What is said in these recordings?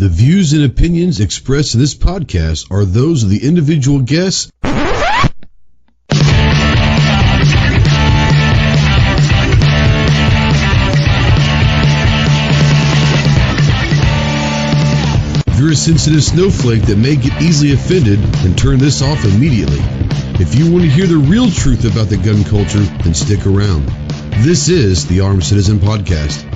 The views and opinions expressed in this podcast are those of the individual guests. If you're a sensitive snowflake that may get easily offended, then turn this off immediately. If you want to hear the real truth about the gun culture, then stick around. This is the Armed Citizen Podcast.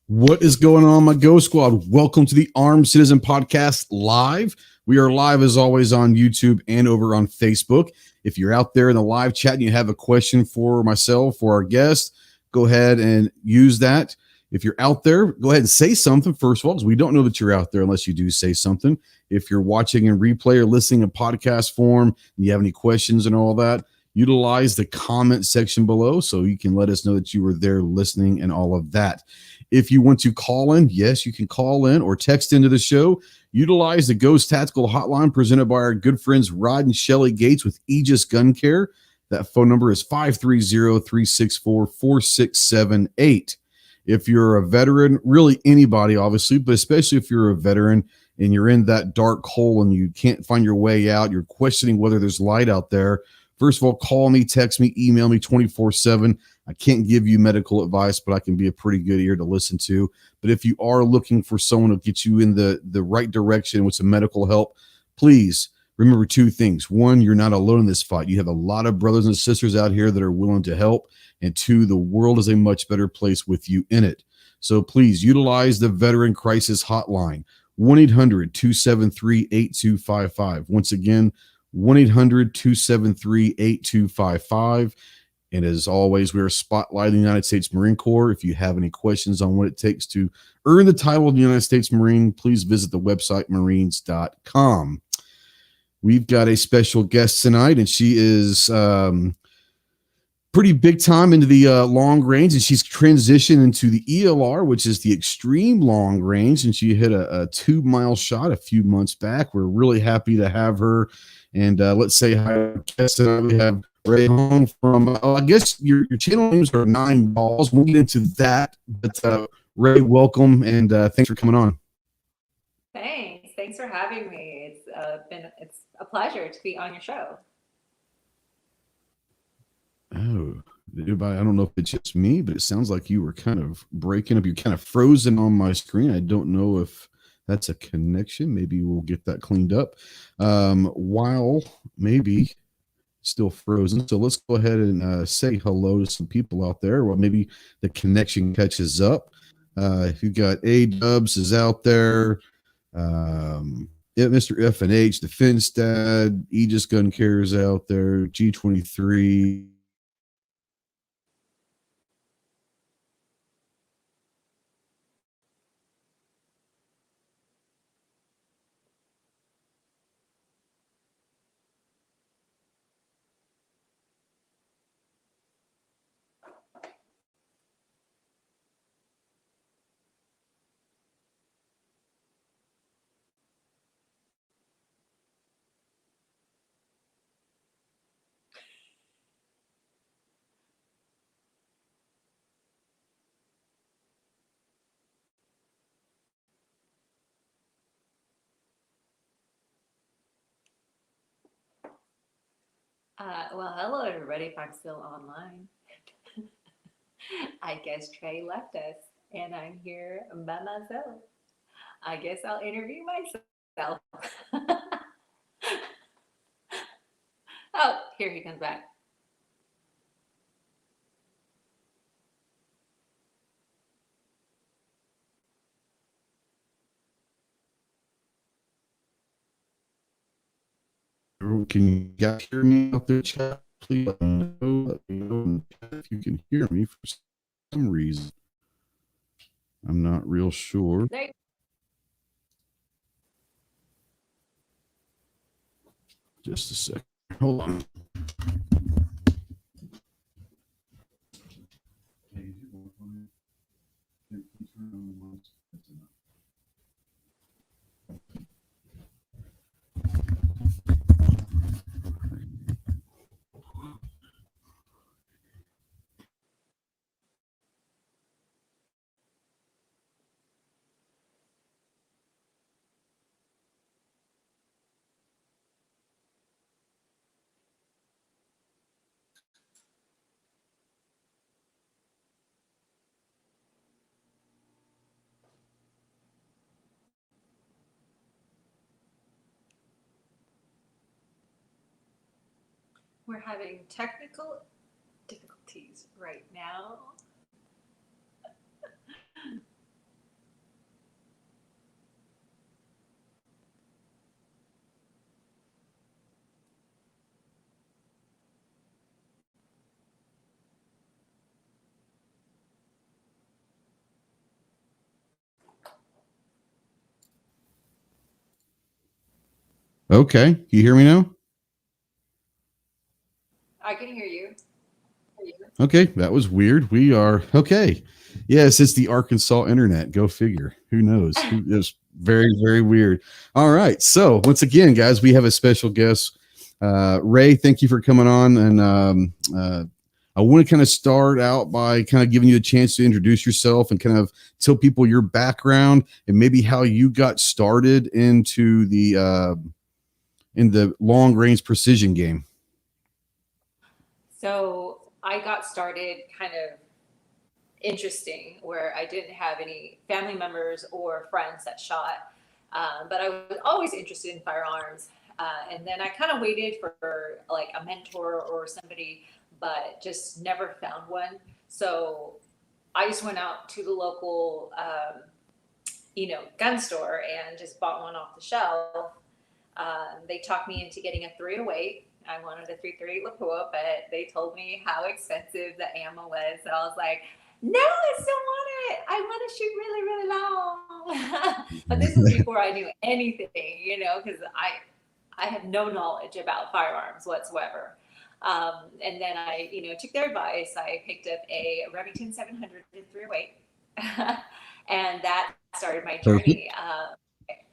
What is going on, my Go Squad? Welcome to the Armed Citizen Podcast live. We are live as always on YouTube and over on Facebook. If you're out there in the live chat and you have a question for myself or our guest, go ahead and use that. If you're out there, go ahead and say something first of all, because we don't know that you're out there unless you do say something. If you're watching in replay or listening in podcast form and you have any questions and all that, utilize the comment section below so you can let us know that you were there listening and all of that. If you want to call in, yes, you can call in or text into the show. Utilize the Ghost Tactical Hotline presented by our good friends Rod and Shelly Gates with Aegis Gun Care. That phone number is 530-364-4678. If you're a veteran, really anybody, obviously, but especially if you're a veteran and you're in that dark hole and you can't find your way out, you're questioning whether there's light out there, first of all, call me, text me, email me 24/7. I can't give you medical advice, but I can be a pretty good ear to listen to. But if you are looking for someone to get you in the right direction with some medical help, please remember two things. One, you're not alone in this fight. You have a lot of brothers and sisters out here that are willing to help. And two, the world is a much better place with you in it. So please utilize the Veteran Crisis Hotline, 1-800-273-8255. Once again, 1-800-273-8255. And as always, we are spotlighting the United States Marine Corps. If you have any questions on what it takes to earn the title of the United States Marine, please visit the website marines.com. We've got a special guest tonight, and she is pretty big time into the long range, and she's transitioned into the ELR, which is the extreme long range, and she hit a 2-mile shot a few months back. We're really happy to have her, and let's say hi. We have Rei Hoang from, I guess your channel names are 9 Balls. We'll get into that, but Rei, welcome, and thanks for coming on. Thanks for having me. It's a pleasure to be on your show. Oh, I don't know if it's just me, but it sounds like you were kind of breaking up. You're kind of frozen on my screen. I don't know if that's a connection. Maybe we'll get that cleaned up. While maybe still frozen. So let's go ahead and say hello to some people out there. Well, maybe the connection catches up. You got A-Dubs is out there. Mr. F&H, the Finstad, Aegis Gun Care is out there. G23. Well, hello, everybody, if I'm still online. I guess Trey left us, and I'm here by myself. I guess I'll interview myself. Oh, here he comes back. Can you guys hear me out there, chat? Please let me know if you can hear me for some reason. I'm not real sure. Just a second. Hold on. We're having technical difficulties right now. Okay, you hear me now? I can hear you. Okay, that was weird. We are okay. Yes, it's the Arkansas internet. Go figure. Who knows? It's very, very weird. All right. So once again, guys, we have a special guest. Ray, thank you for coming on. And I want to kind of start out by kind of giving you a chance to introduce yourself and kind of tell people your background and maybe how you got started into the in the long range precision game. So I got started kind of interesting where I didn't have any family members or friends that shot, but I was always interested in firearms. And then I kind of waited for like a mentor or somebody, but just never found one. So I just went out to the local, gun store and just bought one off the shelf. They talked me into getting a 308. I wanted a 338 Lapua, but they told me how expensive the ammo was. So I was like, no, I still want it. I want to shoot really, really long. But this was before I knew anything, because I had no knowledge about firearms whatsoever. And then I, took their advice. I picked up a Remington 700 308, and that started my Perfect. journey.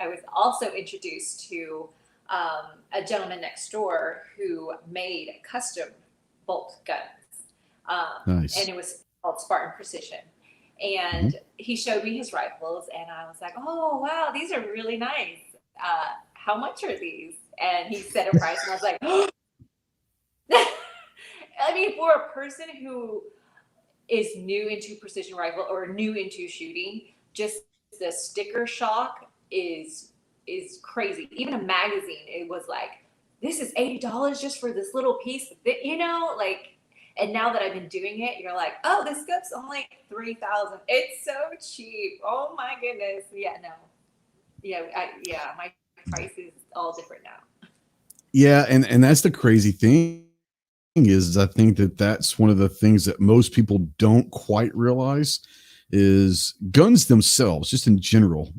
I was also introduced to a gentleman next door who made custom bolt guns, and Nice. it was called Spartan Precision. And he showed me his rifles, and I was like, "Oh wow, these are really nice. How much are these?" And he said a price, and I was like, I mean, for a person who is new into precision rifle or new into shooting, just the sticker shock is crazy. Even a magazine, it was like, this is $80 just for this little piece, like. And now that I've been doing it, you're like, oh, this scope's only 3,000. It's so cheap. Oh my goodness. Yeah, no. Yeah, my price is all different now. Yeah, and that's the crazy thing is I think that that's one of the things that most people don't quite realize is guns themselves, just in general.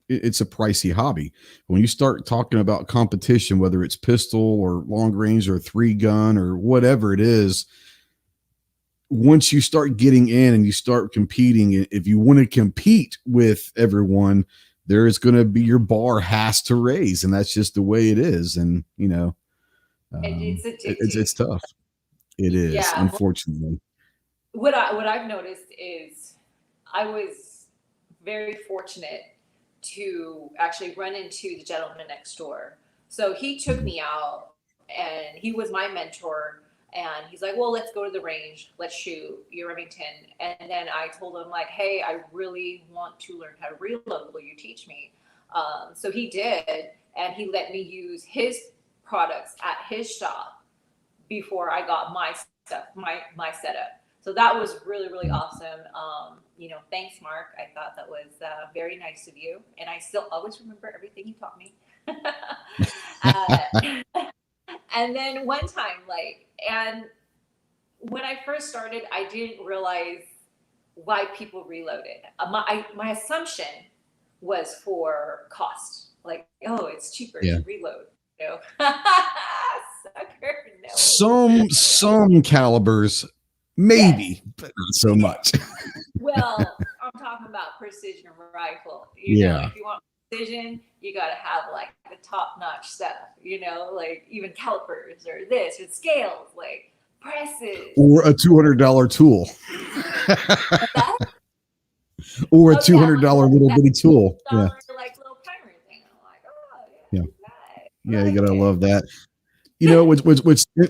It's a pricey hobby. When you start talking about competition, whether it's pistol or long range or three gun or whatever it is, once you start getting in and you start competing, if you want to compete with everyone, there is going to be your bar has to raise, and that's just the way it is. And And it's it's addicting. tough. It is, Yeah. unfortunately. What I've noticed is I was very fortunate to actually run into the gentleman next door. So he took Mhm. me out and he was my mentor. And he's like, well, let's go to the range. Let's shoot your Remington. And then I told him, like, hey, I really want to learn how to reload. Will you teach me? So he did. And he let me use his products at his shop before I got my stuff, my setup. So that was really, really awesome. Thanks, Mark. I thought that was very nice of you, and I still always remember everything you taught me. uh, and then one time, and when I first started, I didn't realize why people reloaded. My assumption was for cost, like, oh, it's cheaper Yeah. to reload. Sucker, no. Some calibers, Yes. maybe, but not so Yes. much. Well, I'm talking about precision rifle. Yeah. If you want precision, you got to have like the top notch stuff, like even calipers or this or scales, like presses. Or a $200 tool. What's that? Or a Oh, yeah, $200 little that bitty tool. Yeah. dollar like little timer thing. I'm like, oh, Yeah. yeah, it's nice. Yeah. I You like gotta it. love that.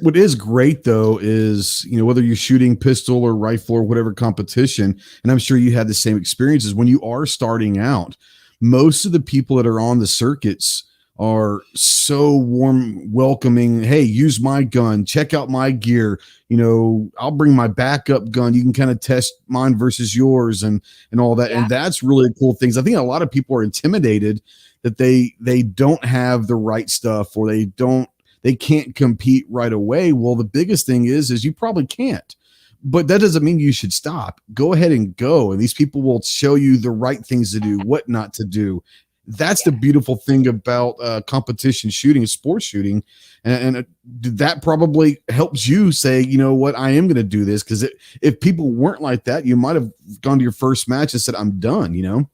What is great though is whether you're shooting pistol or rifle or whatever competition, and I'm sure you had the same experiences when you are starting out. Most of the people that are on the circuits are so warm, welcoming. Hey, use my gun, check out my gear. I'll bring my backup gun. You can kind of test mine versus yours and all that. Yeah. And that's really cool things. I think a lot of people are intimidated that they don't have the right stuff, or they can't compete right away. Well, the biggest thing is you probably can't. But that doesn't mean you should stop. Go ahead and go. And these people will show you the right things to do, what not to do. That's the beautiful thing about competition shooting, sports shooting. And that probably helps you say, you know what, I am going to do this. Because if people weren't like that, you might have gone to your first match and said, I'm done,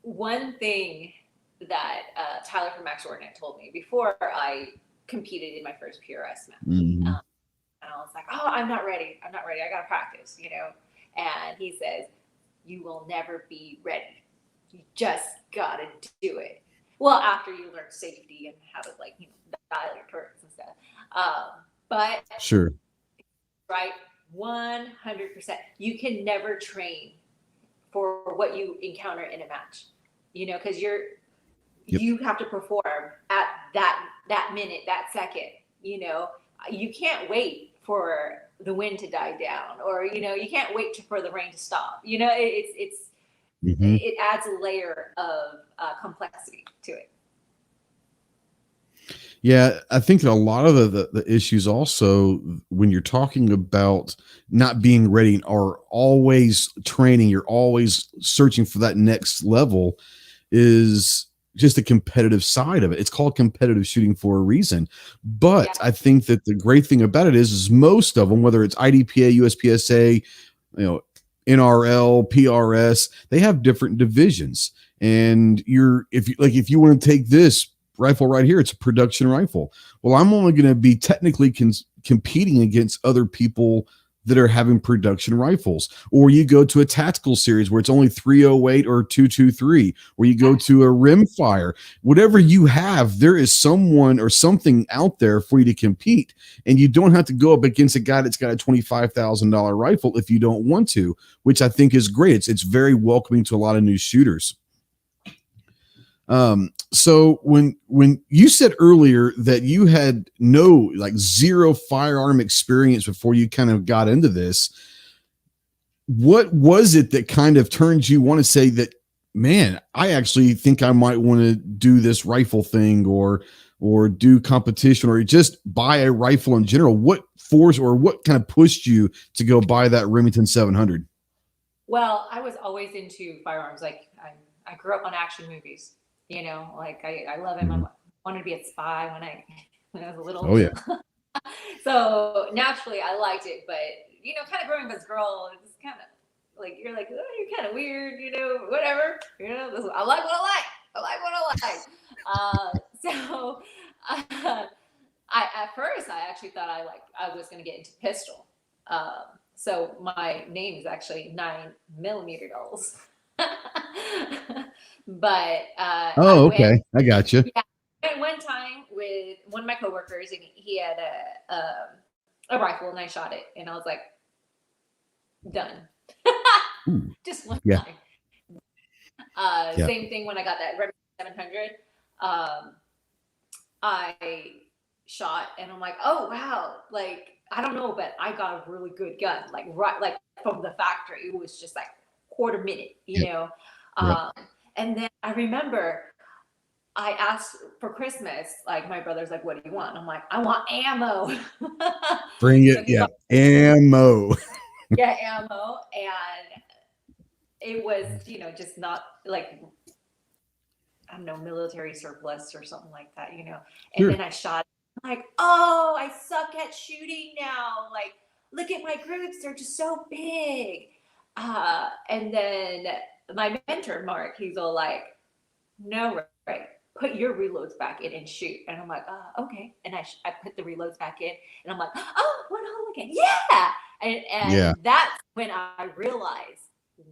One thing that Tyler from Max Ordnance told me before I competed in my first PRS match. Mm-hmm. And I was like, oh, I'm not ready. I got to practice, And he says, you will never be ready. You just got to do it. Well, after you learn safety and how to dial your turrets and stuff. But sure. Right. 100%. You can never train for what you encounter in a match, because you have to perform at that minute, that second. You can't wait for the wind to die down, or you can't wait for the rain to stop. It adds a layer of complexity to it. Yeah, I think a lot of the issues also, when you're talking about not being ready or always training, you're always searching for that next level, is just the competitive side of it. It's called competitive shooting for a reason. But I think that the great thing about it is most of them, whether it's IDPA, USPSA, NRL, PRS, they have different divisions. And if you want to take this rifle right here, it's a production rifle. Well, I'm only going to be technically competing against other people that are having production rifles. Or you go to a tactical series where it's only 308 or 223, or you go to a rimfire. Whatever you have, there is someone or something out there for you to compete. And you don't have to go up against a guy that's got a $25,000 rifle if you don't want to, which I think is great. It's very welcoming to a lot of new shooters. So when you said earlier that you had zero firearm experience before you kind of got into this, what was it that kind of turned you want to say that, man, I actually think I might want to do this rifle thing or do competition or just buy a rifle in general? What force or what kind of pushed you to go buy that Remington 700? Well, I was always into firearms. I grew up on action movies. I love him. I wanted to be a spy when I was a little. Oh, yeah. So naturally I liked it, but, kind of growing up as a girl, it's kind of you're like, oh, you're kind of weird, whatever, I like what I like. So at first I actually thought I was going to get into pistol. So my name is actually 9mm dolls. But okay, I got you. Yeah, I went one time with one of my coworkers, and he had a rifle, and I shot it, and I was like, done. Just one time. Same thing when I got that Remington 700. I shot, and I'm like, oh wow, I don't know, but I got a really good gun, right from the factory. It was just quarter minute, and then I remember I asked for Christmas, my brother's like, what do you want? I'm like, I want ammo. Bring it. Ammo. Yeah, ammo. And it was, just not I don't know, military surplus or something like that, And Sure. then I shot, oh, I suck at shooting now. Look at my groups. They're just so big. And then my mentor, Mark, he's all like, no, right, put your reloads back in and shoot. And I'm like, okay. And I put the reloads back in, and I'm like, oh, one hole again. Yeah. And that's when I realized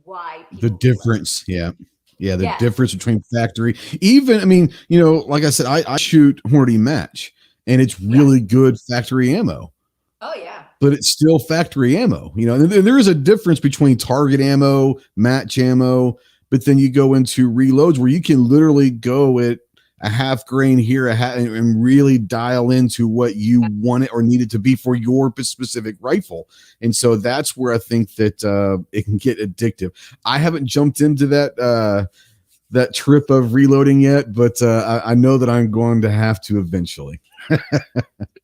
why the difference. The difference between factory. Even, I mean, like I said, I shoot Hornady Match, and it's really good factory ammo. Oh yeah. But it's still factory ammo. And there is a difference between target ammo, match ammo, but then you go into reloads where you can literally go at a half grain here, and really dial into what you want it or need it to be for your specific rifle. And so that's where I think that it can get addictive. I haven't jumped into that trip of reloading yet, but I know that I'm going to have to eventually.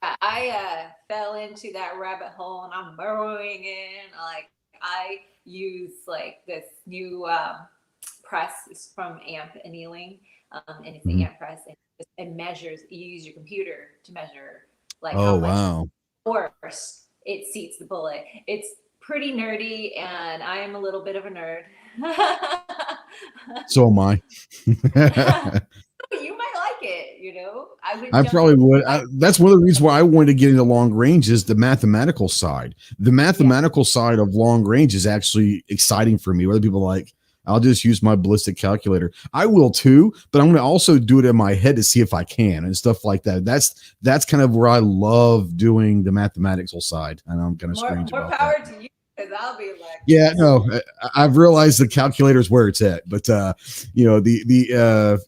I fell into that rabbit hole and I'm burrowing in. Like I use like this new press is from Amp Annealing, and it's the Amp press, and it measures. You use your computer to measure like how much force it seats the bullet. It's pretty nerdy, and I am a little bit of a nerd. So am I. You might like it, you know. I probably would. That's one of the reasons why I wanted to get into long range is the mathematical side. The mathematical side of long range is actually exciting for me. Whether people are like, I'll just use my ballistic calculator. I will too, but I'm going to also do it in my head to see if I can and stuff like that. That's kind of where I love doing the mathematical side. And I'm kind of strange about that. More power to you, because I'll be like, yeah, no, I've realized the calculator is where it's at, but you know, the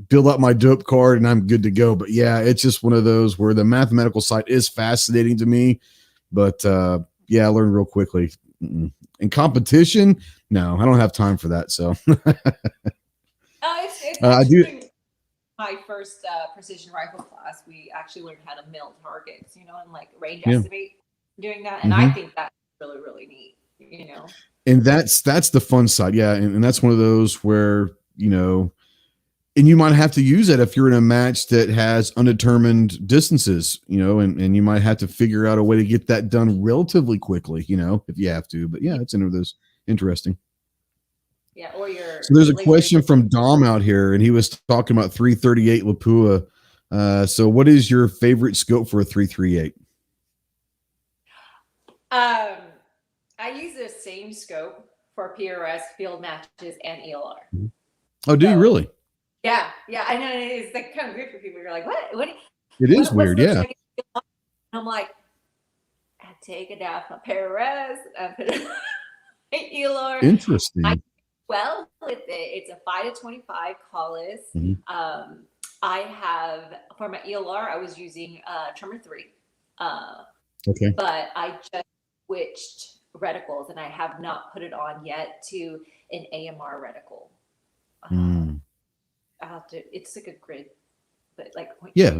build up my dope card and I'm good to go. But yeah, it's just one of those where the mathematical side is fascinating to me, but yeah, I learned real quickly. In competition, no, I don't have time for that. So it's I do. My first precision rifle class, we actually learned how to mill targets, you know, and like range estimate doing that. And I think that's really, really neat, you know. And that's the fun side. Yeah. And that's one of those where, you know, and you might have to use it if you're in a match that has undetermined distances, you know, and you might have to figure out a way to get that done relatively quickly, you know, if you have to. But yeah, it's into those interesting. Yeah, or your. So there's a question from Dom out here, and he was talking about 338 Lapua. So what is your favorite scope for a 338? I use the same scope for PRS, field matches, and ELR. Oh, do you really? Yeah, I know it's like kind of weird for people. You're like, what? It is weird, yeah. I'm like, I take it down from PRS, I put it ELR. Interesting. Well, with it, it's a 5-25 Collis. I have for my ELR, I was using Tremor 3. Okay. But I just switched reticles, and I have not put it on yet to an AMR reticle. I'll have to. It's like a grid, but like yeah,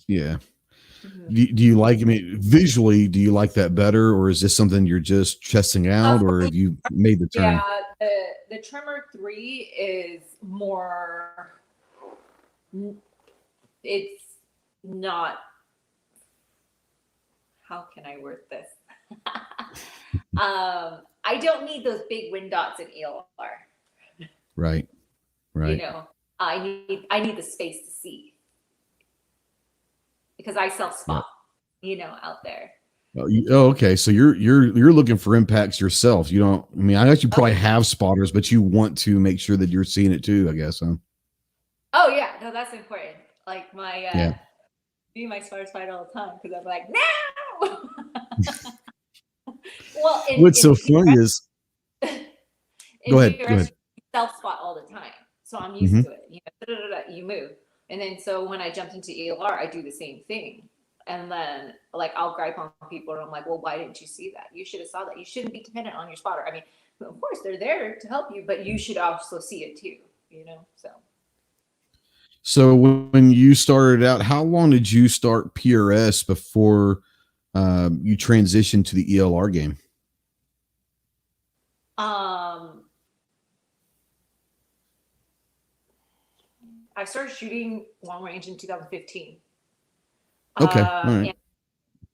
yeah. Do you like? I mean, visually, do you like that better, or is this something you're just testing out, or have you made the turn? Yeah, the Tremor 3 is more. It's not. How can I word this? I don't need those big wind dots in ELR. Right. You know, I need the space to see, because I self-spot, you know, out there. Oh, okay. So you're looking for impacts yourself. You don't. I mean, I guess you probably have spotters, but you want to make sure that you're seeing it too, I guess, huh? Oh yeah, no, that's important. Like my my spotters fight all the time, because I'm like, no. Well, what's so funny is. Go ahead. Self-spot all the time. So I'm used to it. You know, you move. And then so when I jumped into ELR, I do the same thing. And then like I'll gripe on people, and I'm like, well, why didn't you see that? You should have saw that. You shouldn't be dependent on your spotter. I mean, of course they're there to help you, but you should also see it too, you know? So when you started out, how long did you start PRS before you transitioned to the ELR game? I started shooting long range in 2015. Okay. All right.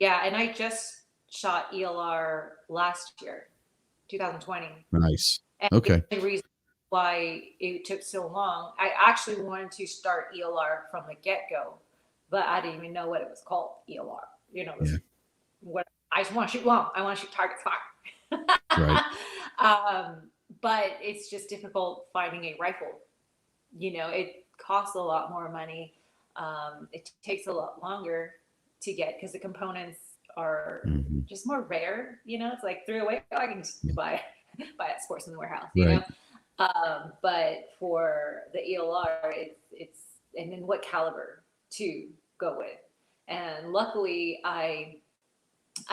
And I just shot ELR last year, 2020. Nice. And okay. The reason why it took so long, I actually wanted to start ELR from the get-go, but I didn't even know what it was called, ELR. You know, what I just want to shoot long. I want to shoot targets far. Right. But it's just difficult finding a rifle. You know, it costs a lot more money. It takes a lot longer to get, because the components are just more rare. You know, it's like 308. I can just buy at Sportsman Warehouse. You know, But for the ELR, it's and then what caliber to go with. And luckily, I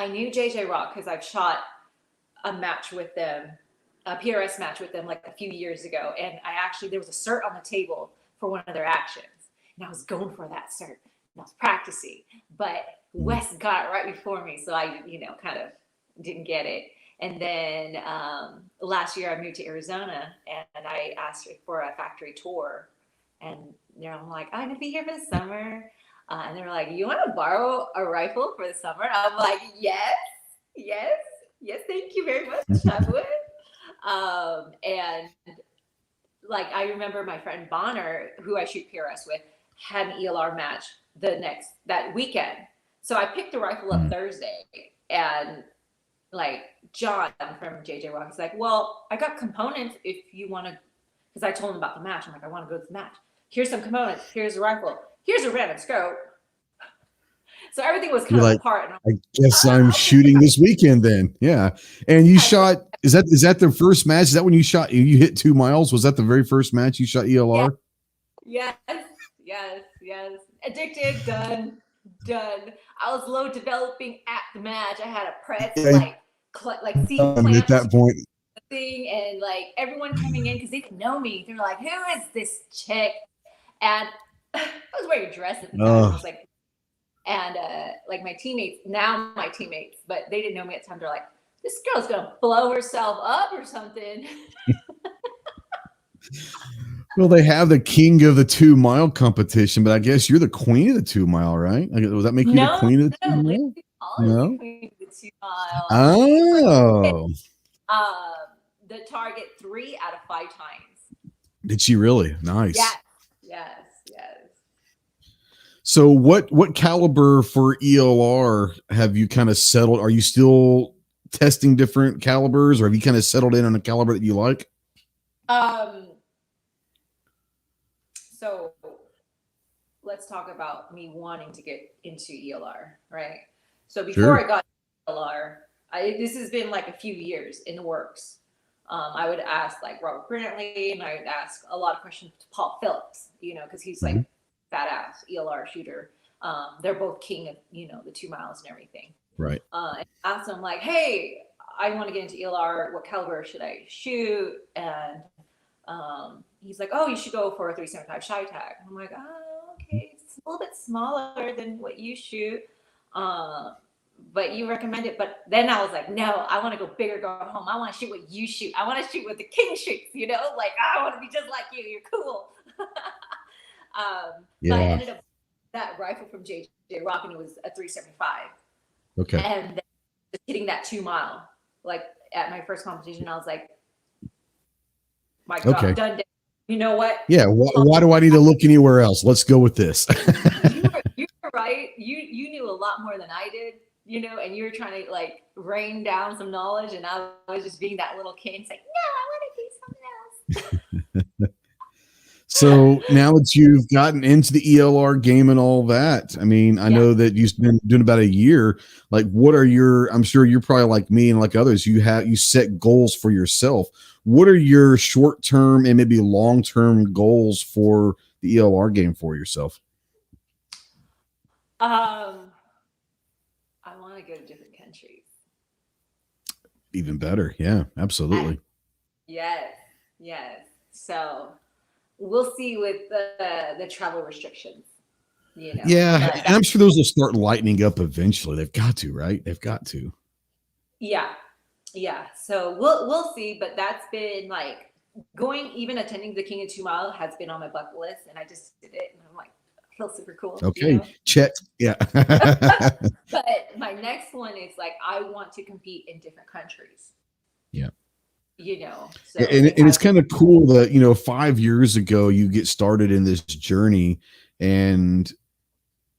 knew JJ Rock because I've shot a match with them, a PRS match with them like a few years ago, and there was a cert on the table for one of their actions, and I was going for that cert, and I was practicing, but Wes got it right before me, so I kind of didn't get it. And then last year I moved to Arizona, and I asked for a factory tour, and I'm like, I'm gonna be here for the summer. And they were like, you want to borrow a rifle for the summer? And I'm like, yes, thank you very much, I would. And like, I remember my friend Bonner, who I shoot PRS with, had an ELR match that weekend. So I picked the rifle up Thursday, and like John from JJ Rock is like, well, I got components if you want to, because I told him about the match. I'm like, I want to go to the match. Here's some components. Here's a rifle. Here's a random scope. So everything was kind of apart. I guess I'm shooting this weekend then. Yeah. And you shot, is that the first match? Is that when you shot, you hit 2 miles? Was that the very first match you shot ELR? Yes. Addicted, done. I was low developing at the match. I had a press, like seat clamp at that point. Thing, and like everyone coming in because they didn't know me. They're like, who is this chick? And I was wearing a dress at the time. I was like, and like my teammates, but they didn't know me at the time. They're like, this girl's gonna blow herself up or something. Well, they have the king of the 2 mile competition, but I guess you're the queen of the 2 mile, right? Does that make you the queen of the 2 mile? No. Queen of the 2 mile. Oh. The target 3 out of 5 times. Did she really? Nice. Yes. So what caliber for ELR have you kind of settled? Are you still testing different calibers, or have you kind of settled in on a caliber that you like? So let's talk about me wanting to get into ELR, right? So before I got ELR, this has been like a few years in the works. I would ask like Robert Brantley, and I would ask a lot of questions to Paul Phillips, because he's like badass ELR shooter. They're both king of, the 2 miles and everything. Right. And ask them like, hey, I want to get into ELR. What caliber should I shoot? And he's like, oh, you should go for a 375 shy tag. I'm like, oh, okay, it's a little bit smaller than what you shoot. But you recommend it. But then I was like, no, I want to go bigger, go home. I want to shoot what you shoot. I want to shoot what the king shoots, like I want to be just like you. You're cool. But I ended up that rifle from JJ Rock, and it was a 375. Okay. And then just hitting that 2 mile, like at my first competition, I was like, my God, done. You know what? Yeah. Why do I need to look anywhere else? Let's go with this. you were right. You knew a lot more than I did, and you were trying to like rain down some knowledge, and I was just being that little kid saying, no, I want to do something else. So now that you've gotten into the ELR game and all that, I mean, I know that you've been doing about a year. Like, what are I'm sure you're probably like me and like others, you set goals for yourself. What are your short-term and maybe long-term goals for the ELR game for yourself? I want to go to different countries. Even better. Yeah, absolutely. Yes. So we'll see with the travel restrictions. Yeah, and I'm sure those will start lightening up eventually. They've got to, right? They've got to. Yeah. So we'll see, but that's been like even attending the King of 2 Mile has been on my bucket list, and I just did it, and I'm like, I feel super cool. Okay, check. Yeah. But my next one is like, I want to compete in different countries. Yeah. So and it's kind of cool that 5 years ago you get started in this journey. And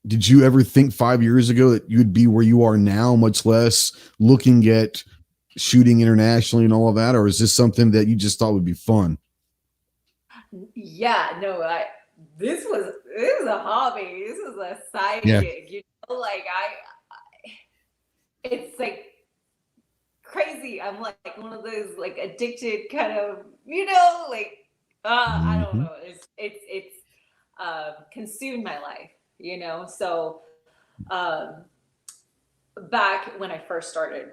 did you ever think 5 years ago that you'd be where you are now, much less looking at shooting internationally and all of that? Or is this something that you just thought would be fun? Yeah, no, this was a hobby. This was a side gig, like it's like crazy. I'm like one of those like addicted kind of, you know, like I don't know. It's consumed my life, you know. So um, back when I first started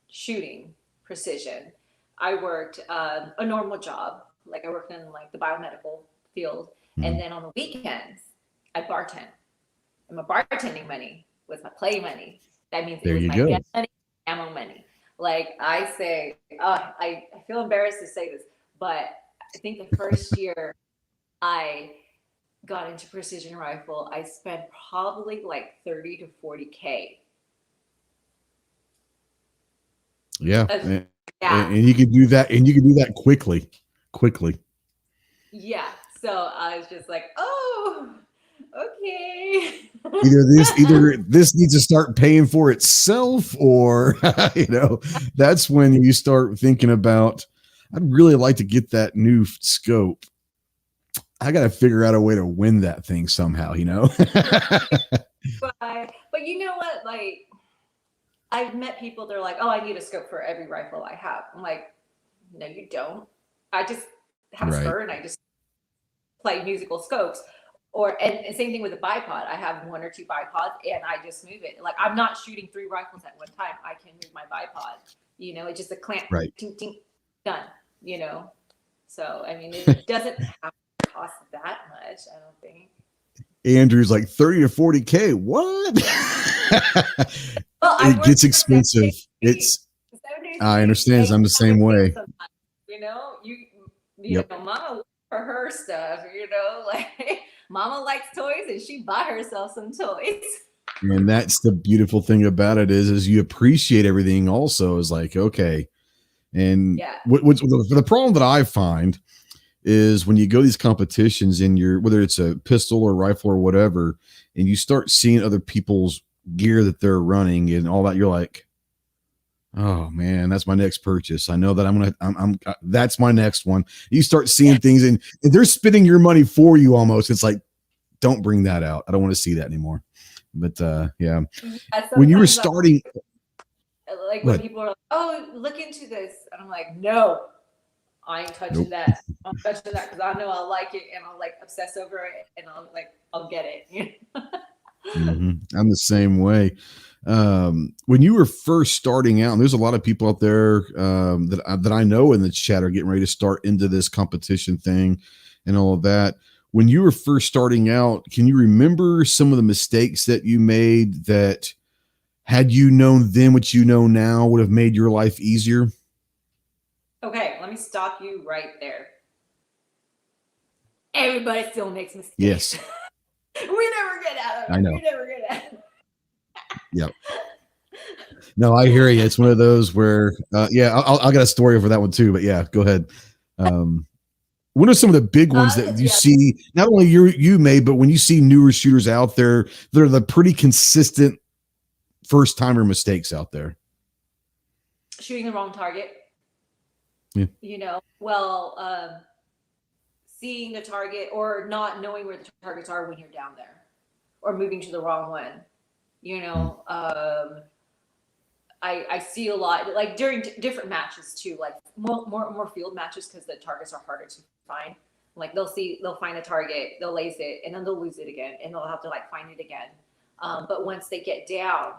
shooting precision, I worked a normal job. Like I worked in like the biomedical field, and then on the weekends I bartend. And my bartending money was my play money. That means There it was you my go. gun money, ammo money. Like I say, I feel embarrassed to say this, but I think the first year I got into precision rifle, I spent probably like 30 to 40K. Yeah. Yeah. And you can do that, and you can do that quickly. Yeah. So I was just like, oh, okay. Either this needs to start paying for itself, or that's when you start thinking about, I'd really like to get that new scope. I got to figure out a way to win that thing somehow, But you know what? Like, I've met people, they're like, oh, I need a scope for every rifle I have. I'm like, no, you don't. I just have a spur and I just play musical scopes. And same thing with a bipod. I have 1 or 2 bipods and I just move it. Like I'm not shooting 3 rifles at one time. I can move my bipod. It's just a clamp. Right. Tink, tink, done. So I mean, it doesn't have to cost that much. I don't think. Andrew's like 30 to 40K. What? Well, it gets expensive. I understand. I'm the same way. You know, Mama for her stuff. Like Mama likes toys, and she bought herself some toys. And that's the beautiful thing about it is you appreciate everything. Also, is like okay, and what's the problem that I find is when you go to these competitions in whether it's a pistol or rifle or whatever, and you start seeing other people's gear that they're running and all that, you're like, oh man, that's my next purchase. I know that I'm that's my next one. You start seeing things and they're spending your money for you almost. It's like, don't bring that out. I don't want to see that anymore. But yeah. When you were starting, like when people are like, oh, look into this. And I'm like, no. I ain't touching that. I'm touching that because I know I'll like it and I'll like obsess over it and I'll get it. I'm the same way. When you were first starting out, and there's a lot of people out there that I know in the chat are getting ready to start into this competition thing and all of that. When you were first starting out, can you remember some of the mistakes that you made that had you known then what you know now would have made your life easier? Okay, let me stop you right there. Everybody still makes mistakes. Yes. We never get out of it. I know. We never get out of it. Yep. No, I hear you. It's one of those where, I got a story for that one too, but yeah, go ahead. What are some of the big ones that you see, not only you made, but when you see newer shooters out there, they're the pretty consistent first timer mistakes out there? Shooting the wrong target. Yeah. Seeing the target or not knowing where the targets are when you're down there or moving to the wrong one. I see a lot, like during different matches too, like more field matches because the targets are harder to find. Like they'll find a target, they'll lace it, and then they'll lose it again, and they'll have to like find it again. But once they get down,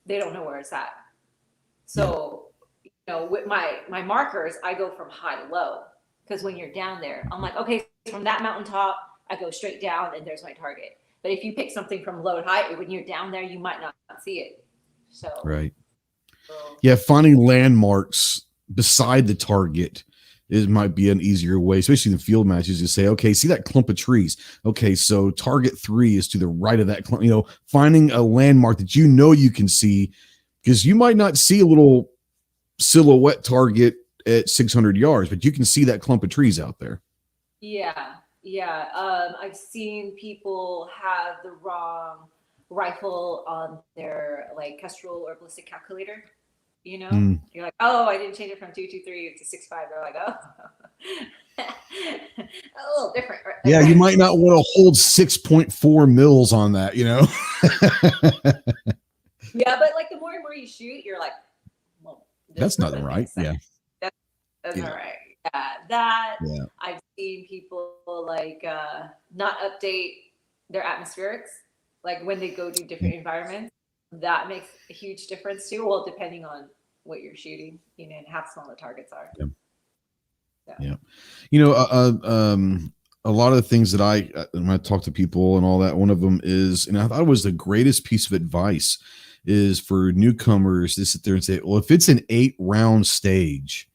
they don't know where it's at. So, with my markers, I go from high to low because when you're down there, I'm like, okay, from that mountaintop, I go straight down and there's my target. But if you pick something from low to high, when you're down there, you might not see it. So right. Yeah, finding landmarks beside the target might be an easier way, especially in field matches. You say, okay, see that clump of trees. Okay, so target 3 is to the right of that clump. Finding a landmark that you can see, because you might not see a little silhouette target at 600 yards, but you can see that clump of trees out there. Yeah. I've seen people have the wrong rifle on their like kestrel or ballistic calculator. You're like, oh, I didn't change it from 223 to 65. They're like, oh, a little different. Right? Yeah, you might not want to hold 6.4 mils on that. Yeah, but like the more and more you shoot, you're like, well, That's nothing, right? Yeah. That's Yeah. all right. Yeah, that Yeah. I've seen people like not update their atmospherics, like when they go to different environments. That makes a huge difference too. Well, depending on what you're shooting, and how small the targets are. Yeah. So. Yeah. A lot of the things that when I talk to people and all that, one of them is, and I thought it was the greatest piece of advice, is for newcomers to sit there and say, well, if it's an 8-round stage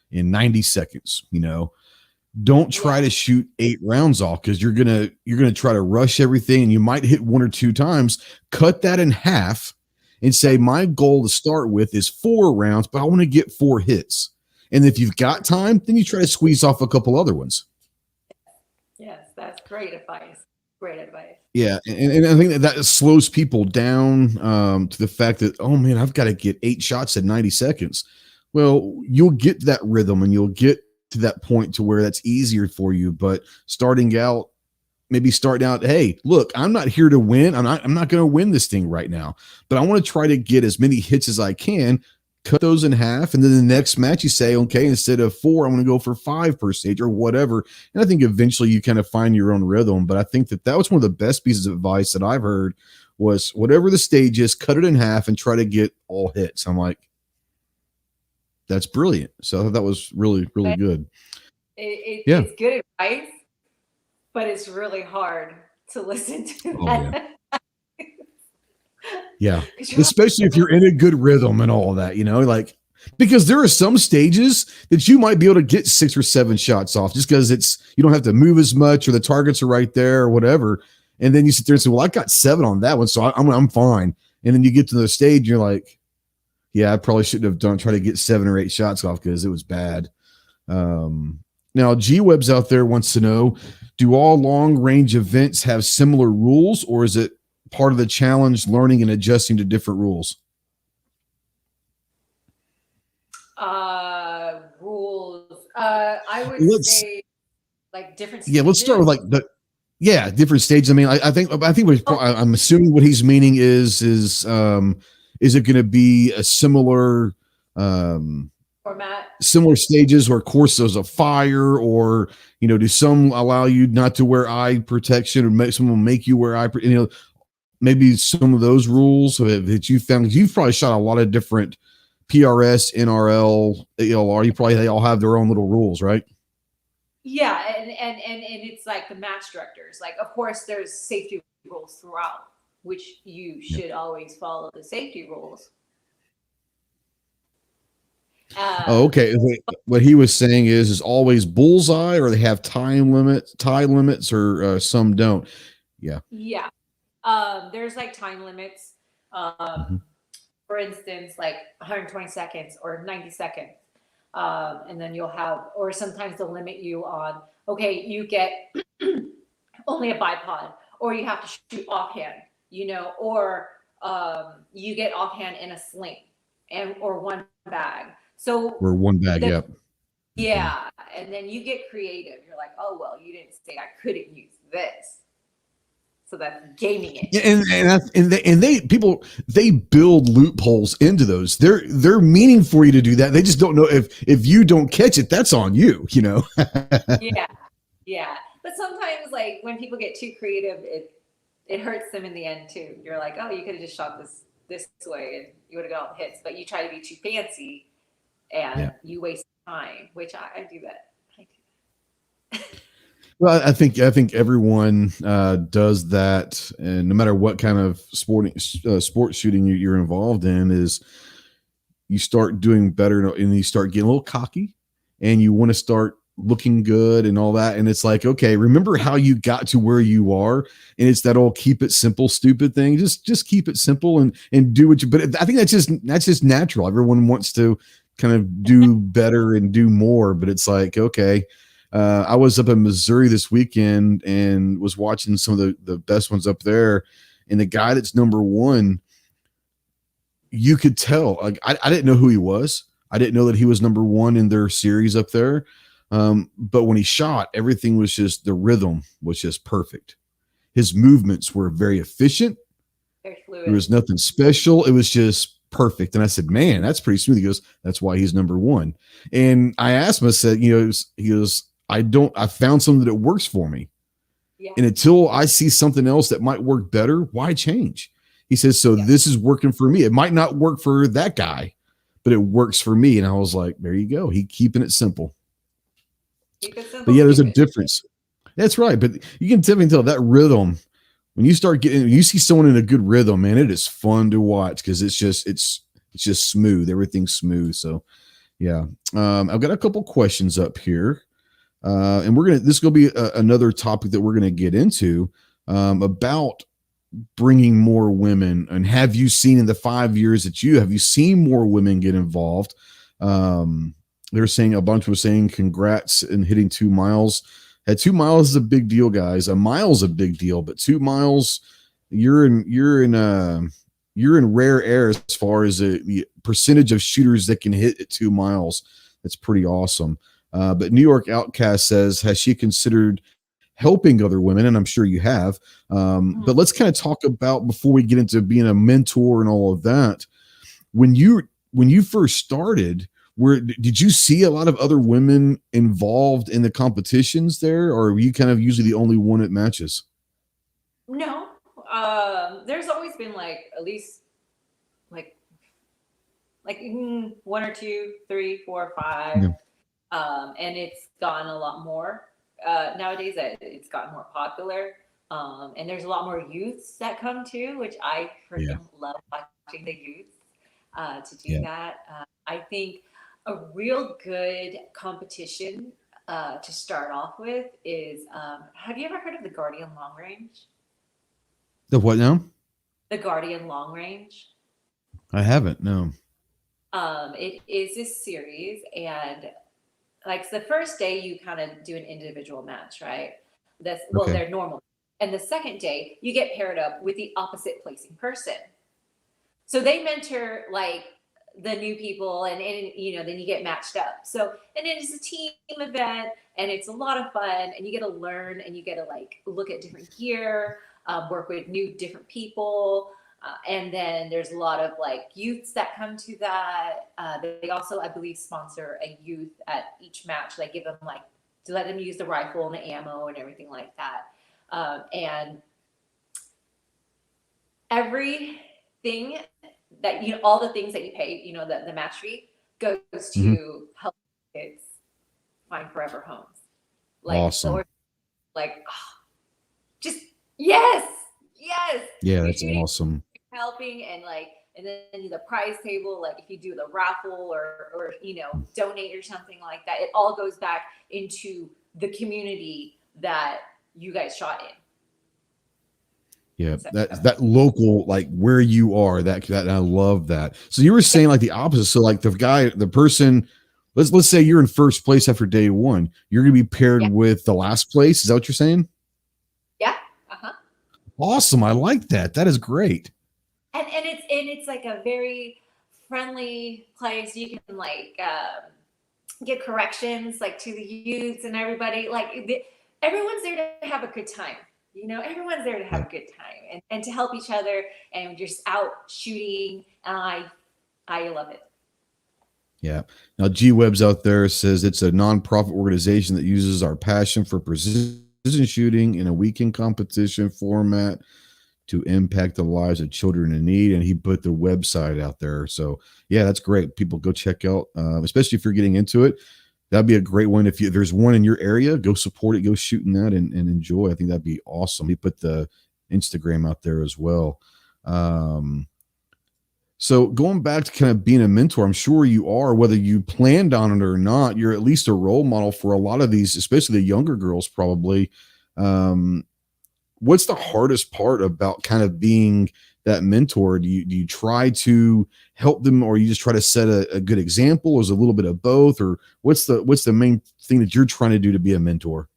in 90 seconds, don't try to shoot 8 rounds off, because you're gonna try to rush everything and you might hit 1 or 2 times. Cut that in half and say, my goal to start with is 4 rounds, but I want to get 4 hits. And if you've got time, then you try to squeeze off a couple other ones. Yes, that's great advice. Great advice. Yeah, and I think that slows people down to the fact that, oh man, I've got to get 8 shots in 90 seconds. Well, you'll get that rhythm and you'll get to that point to where that's easier for you. But starting out, hey, look, I'm not here to win. I'm not going to win this thing right now, but I want to try to get as many hits as I can. Cut those in half, and then the next match you say, okay, instead of 4, I'm going to go for 5 per stage or whatever. And I think eventually you kind of find your own rhythm. But I think that was one of the best pieces of advice that I've heard, was whatever the stage is, cut it in half and try to get all hits. I'm like, that's brilliant. So I thought that was really, really good. It's good advice, but it's really hard to listen to. Yeah. Yeah, especially if you're in a good rhythm and all of that, like, because there are some stages that you might be able to get 6 or 7 shots off just because you don't have to move as much, or the targets are right there or whatever. And then you sit there and say, well, I got 7 on that one, so I'm fine. And then you get to the stage and you're like, yeah, I probably shouldn't have try to get 7 or 8 shots off because it was bad. Now, G-Webs out there wants to know, do all long range events have similar rules, or is it part of the challenge learning and adjusting to different rules? Rules. I would say like different stages. Yeah, let's start with like different stages. I mean, I think I'm assuming what he's meaning is it going to be a similar format, similar stages or courses of fire, or do some allow you not to wear eye protection, or some will make you wear eye, maybe some of those rules that you found. You've probably shot a lot of different PRS, NRL, ELR. They all have their own little rules, right? Yeah, and it's like the match directors. Like, of course, there's safety rules throughout, which you should always follow the safety rules. Okay. What he was saying is always bullseye, or they have time limits, or some don't. Yeah. Yeah. There's like time limits. For instance, like 120 seconds or 90 seconds. And then you'll have, or sometimes they'll limit you on, okay, you get only a bipod, or you have to shoot offhand, or you get offhand in a sling or one bag. So or one bag, yep. Yeah. And then you get creative. You're like, oh, well, you didn't say I couldn't use this. So that's gaming it. And they build loopholes into those. They're meaning for you to do that. They just don't know if you don't catch it, that's on you, Yeah. But sometimes, like, when people get too creative, it hurts them in the end too. You're like, oh, you could have just shot this way and you would have got all the hits, but you try to be too fancy and you waste time, which I do that. Well, I think everyone does that, and no matter what kind of sports shooting you're involved in, is you start doing better and you start getting a little cocky, and you want to start looking good and all that. And it's like, okay, remember how you got to where you are, and it's that old keep it simple, stupid thing. Just keep it simple and do what you. But I think that's just natural. Everyone wants to kind of do better and do more, but it's like, okay. I was up in Missouri this weekend and was watching some of the best ones up there, and the guy that's number one, you could tell. Like, I didn't know who he was. I didn't know that he was number one in their series up there. But when he shot, everything was just, the rhythm was just perfect. His movements were very efficient. Very There fluid. was nothing special. It was just perfect. And I said, man, that's pretty smooth. He goes, that's why he's number one. And I asked him, I said, he goes, I found something that works for me. Yeah. And until I see something else that might work better, why change? He says, so this is working for me. It might not work for that guy, but it works for me. And I was like, there you go. He keeping it simple. Keep it simple. But yeah, there's a difference. That's right. But you can definitely tell that rhythm, when you start getting, you see someone in a good rhythm, man, it is fun to watch because it's just smooth. Everything's smooth. So yeah. I've got a couple questions up here. And this is going to be another topic that we're going to get into about bringing more women. And have you seen in the 5 years have you seen more women get involved? They're saying, a bunch was saying congrats in hitting 2 miles. At 2 miles is a big deal, guys. A mile's a big deal, but 2 miles, you're in rare air as far as the percentage of shooters that can hit at 2 miles. That's pretty awesome. But New York Outcast says, has she considered helping other women? And I'm sure you have. But let's kind of talk about, before we get into being a mentor and all of that, when you first started, did you see a lot of other women involved in the competitions there, or were you kind of usually the only one at matches? No, there's always been at least like 1 or 2, 3, 4, 5, and it's gotten a lot more nowadays. That it's gotten more popular, and there's a lot more youths that come too, which I freaking love watching the youths to do that. I think a real good competition to start off with is, have you ever heard of the Guardian Long Range? The what now? The Guardian Long Range. I haven't, no. It is this series, and the first day you kind of do an individual match, right? They're normal. And the second day you get paired up with the opposite placing person. So they mentor the new people, and then you get matched up. So, and it is a team event, and it's a lot of fun, and you get to learn, and you get to look at different gear, work with different people. And then there's a lot of youths that come to that. They also, I believe, sponsor a youth at each match. They give them to let them use the rifle and the ammo and everything like that. And everything that all the things that you pay, the match fee goes to help kids find forever homes. Awesome. So just yes. Yeah, that's awesome. Helping and then the prize table, if you do the raffle or donate or something like that, it all goes back into the community that you guys shot in. Yeah, that local, where you are, that I love that. So you were saying the opposite. So the person, let's say you're in first place after day one, you're going to be paired with the last place. Is that what you're saying? Yeah. Awesome. I like that. That is great. And it's a very friendly place. You can get corrections to the youths and everybody. Everyone's there to have a good time. Everyone's there to have a good time and to help each other, and just out shooting. And I love it. Yeah. Now G-Webs out there says it's a nonprofit organization that uses our passion for precision shooting in a weekend competition format to impact the lives of children in need. And he put the website out there. So yeah, that's great. People go check out, especially if you're getting into it. That'd be a great one. If there's one in your area, go support it, go shoot in that and enjoy. I think that'd be awesome. He put the Instagram out there as well. So going back to kind of being a mentor, I'm sure you are, whether you planned on it or not, you're at least a role model for a lot of these, especially the younger girls probably. What's the hardest part about kind of being that mentor? Do you try to help them, or you just try to set a good example, or is it a little bit of both, or what's the main thing that you're trying to do to be a mentor?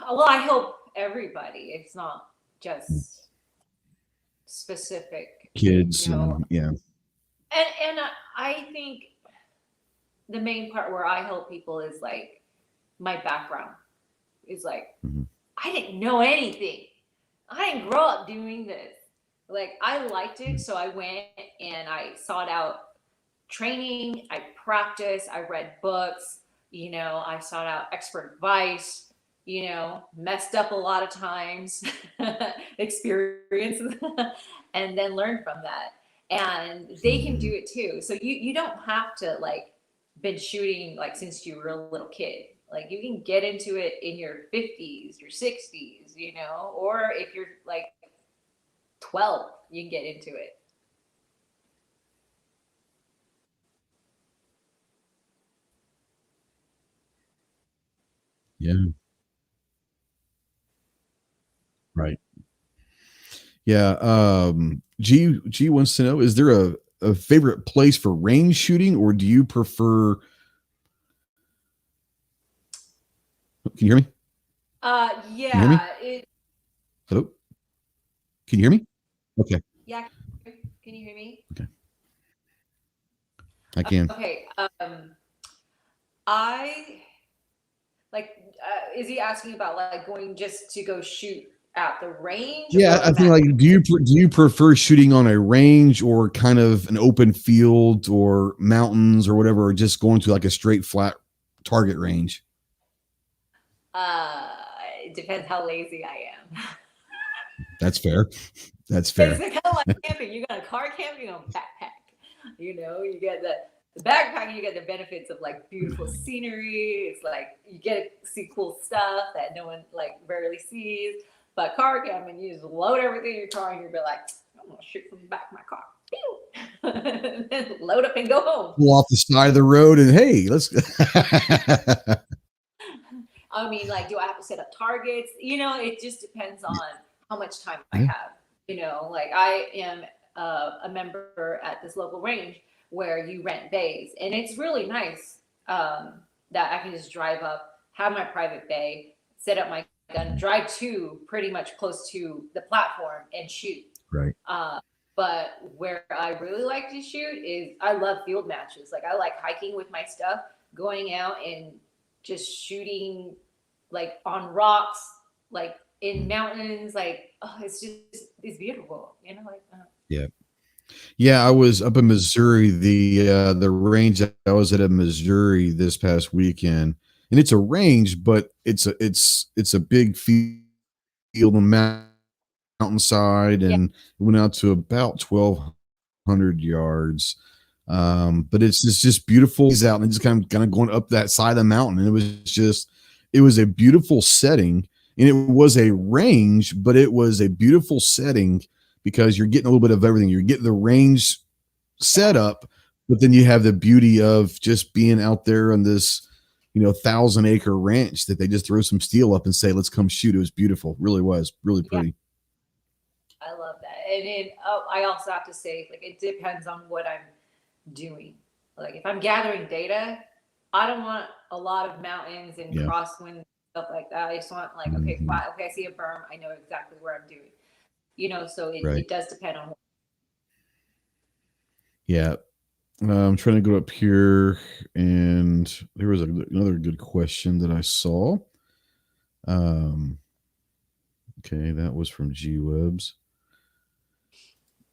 Well, I help everybody. It's not just specific kids. And yeah. And I think the main part where I help people is my background is I didn't know anything. I didn't grow up doing this. Like, I liked it, so I went and I sought out training, I practiced, I read books, I sought out expert advice, messed up a lot of times, experiences, and then learned from that. And they can do it too. So you don't have to like been shooting like since you were a little kid. Like you can get into it in your 50s, your 60s, or if you're like 12, you can get into it. Yeah. Right. Yeah. G wants to know, is there a favorite place for range shooting, or do you prefer, can you hear me? Can you hear me? Yeah, Hello? Can you hear me? Okay. yeah. Can you hear me? Okay. I can. Okay. I like. Is he asking about like going just to go shoot at the range Yeah, or I think that? like, do you prefer shooting on a range or kind of an open field or mountains or whatever, or just going to like a straight flat target range? Uh, it depends how lazy I am. That's fair. That's It's fair. kind of like camping. You got a car camping on backpack. You get the backpack. You get the benefits of like beautiful scenery. It's like you get to see cool stuff that no one like rarely sees. But car camping, you just load everything in your car and you'll be like, I'm gonna shoot from the back of my car. Then load up and go home. Pull off the side of the road and hey, let's. I mean, like, do I have to set up targets? It just depends on how much time I Yeah. have. Like I am a member at this local range where you rent bays, and it's really nice that I can just drive up, have my private bay, set up my gun, drive to pretty much close to the platform and shoot. Right. But where I really like to shoot is I love field matches. Like I like hiking with my stuff, going out and just shooting like on rocks, like in mountains, like it's beautiful, Yeah. Yeah, I was up in Missouri. The range I was at in Missouri this past weekend, and it's a range, but it's a big field and mountainside, Yeah, and it went out to about 1,200 yards. But it's just beautiful. He's out and just kind of going up that side of the mountain, and it was a beautiful setting, and it was a range, but it was a beautiful setting because you're getting a little bit of everything. You're getting the range set up, but then you have the beauty of just being out there on this 1,000-acre ranch that they just throw some steel up and say, let's come shoot. It was beautiful. It really was really yeah, pretty. I love that. And I also have to say, like, it depends on what I'm doing. Like, if I'm gathering data, I don't want a lot of mountains and Yeah. crosswinds, stuff like that. I just want like, okay, Mhm. fine, okay, I see a berm, I know exactly where I'm doing. So Right. it does depend on. Yeah. I'm trying to go up here, and there was another good question that I saw. Um, okay, that was from G Webs.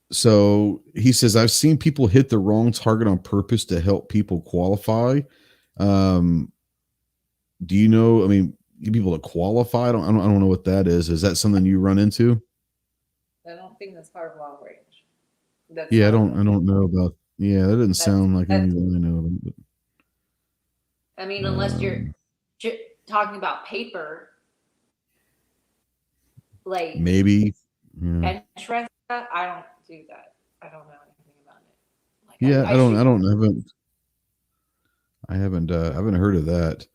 So he says, I've seen people hit the wrong target on purpose to help people qualify. Um, do you know? I mean, people to qualify. I don't know what that is. Is that something you run into? I don't think that's part of long range. That's Yeah, not. I don't know about. Yeah, that doesn't That's sound like that's. anything I know about. But, I mean, unless you're um, talking about paper, like maybe. Yeah. Pinterest. I don't do that. I don't know anything about it. Like Yeah, I shoot. I haven't heard of that.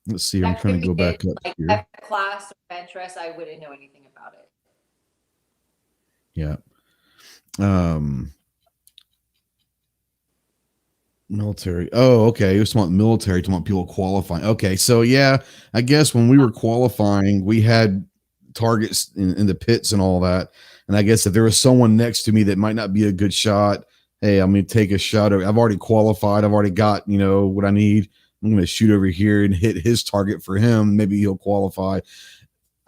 Let's see here. I'm That trying could to be go it. back up Like here. F class or Pinterest. I wouldn't know anything about it. Yeah. Military. Oh, okay. You just want military to want people qualifying. Okay. So yeah, I guess when we were qualifying, we had targets in the pits and all that. And I guess if there was someone next to me that might not be a good shot, hey, I'm gonna take a shot. I've already qualified. I've already got, what I need. I'm gonna shoot over here and hit his target for him. Maybe he'll qualify.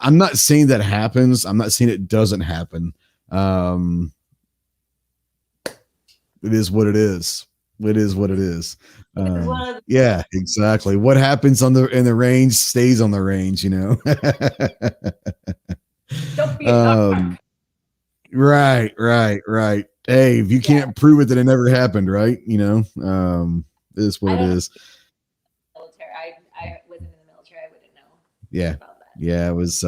I'm not saying that happens. I'm not saying it doesn't happen. It is what it is. It is what it is. It's one of Yeah, exactly. What happens in the range stays on the range, don't be a narc. um, right. Hey, if you Yeah, can't prove it, then it never happened, right? It is what I it don't know is. military. I wasn't in the military. I wouldn't know Yeah. about that. Yeah, it was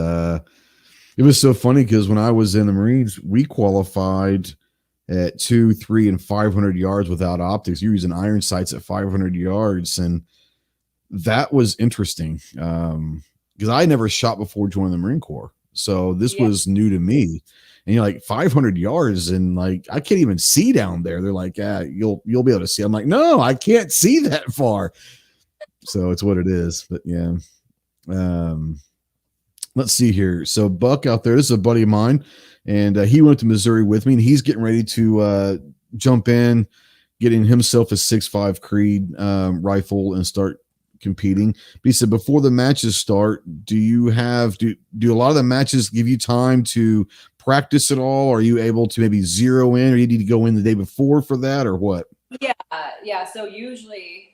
so funny because when I was in the Marines, we qualified at 2, 3, and 500 yards without optics. You're using iron sights at 500 yards, and that was interesting because I never shot before joining the Marine Corps, so this Yeah, was new to me. And you're like 500 yards, and like I can't even see down there. They're like, "Yeah, you'll be able to see." I'm like, "No, I can't see that far." So it's what it is. But yeah, um, let's see here. So Buck out there, this is a buddy of mine, and he went to Missouri with me, and he's getting ready to jump in, getting himself a 6.5 Creed rifle and start competing. But he said before the matches start, do a lot of the matches give you time to practice at all? Are you able to maybe zero in, or you need to go in the day before for that, or what? yeah. So usually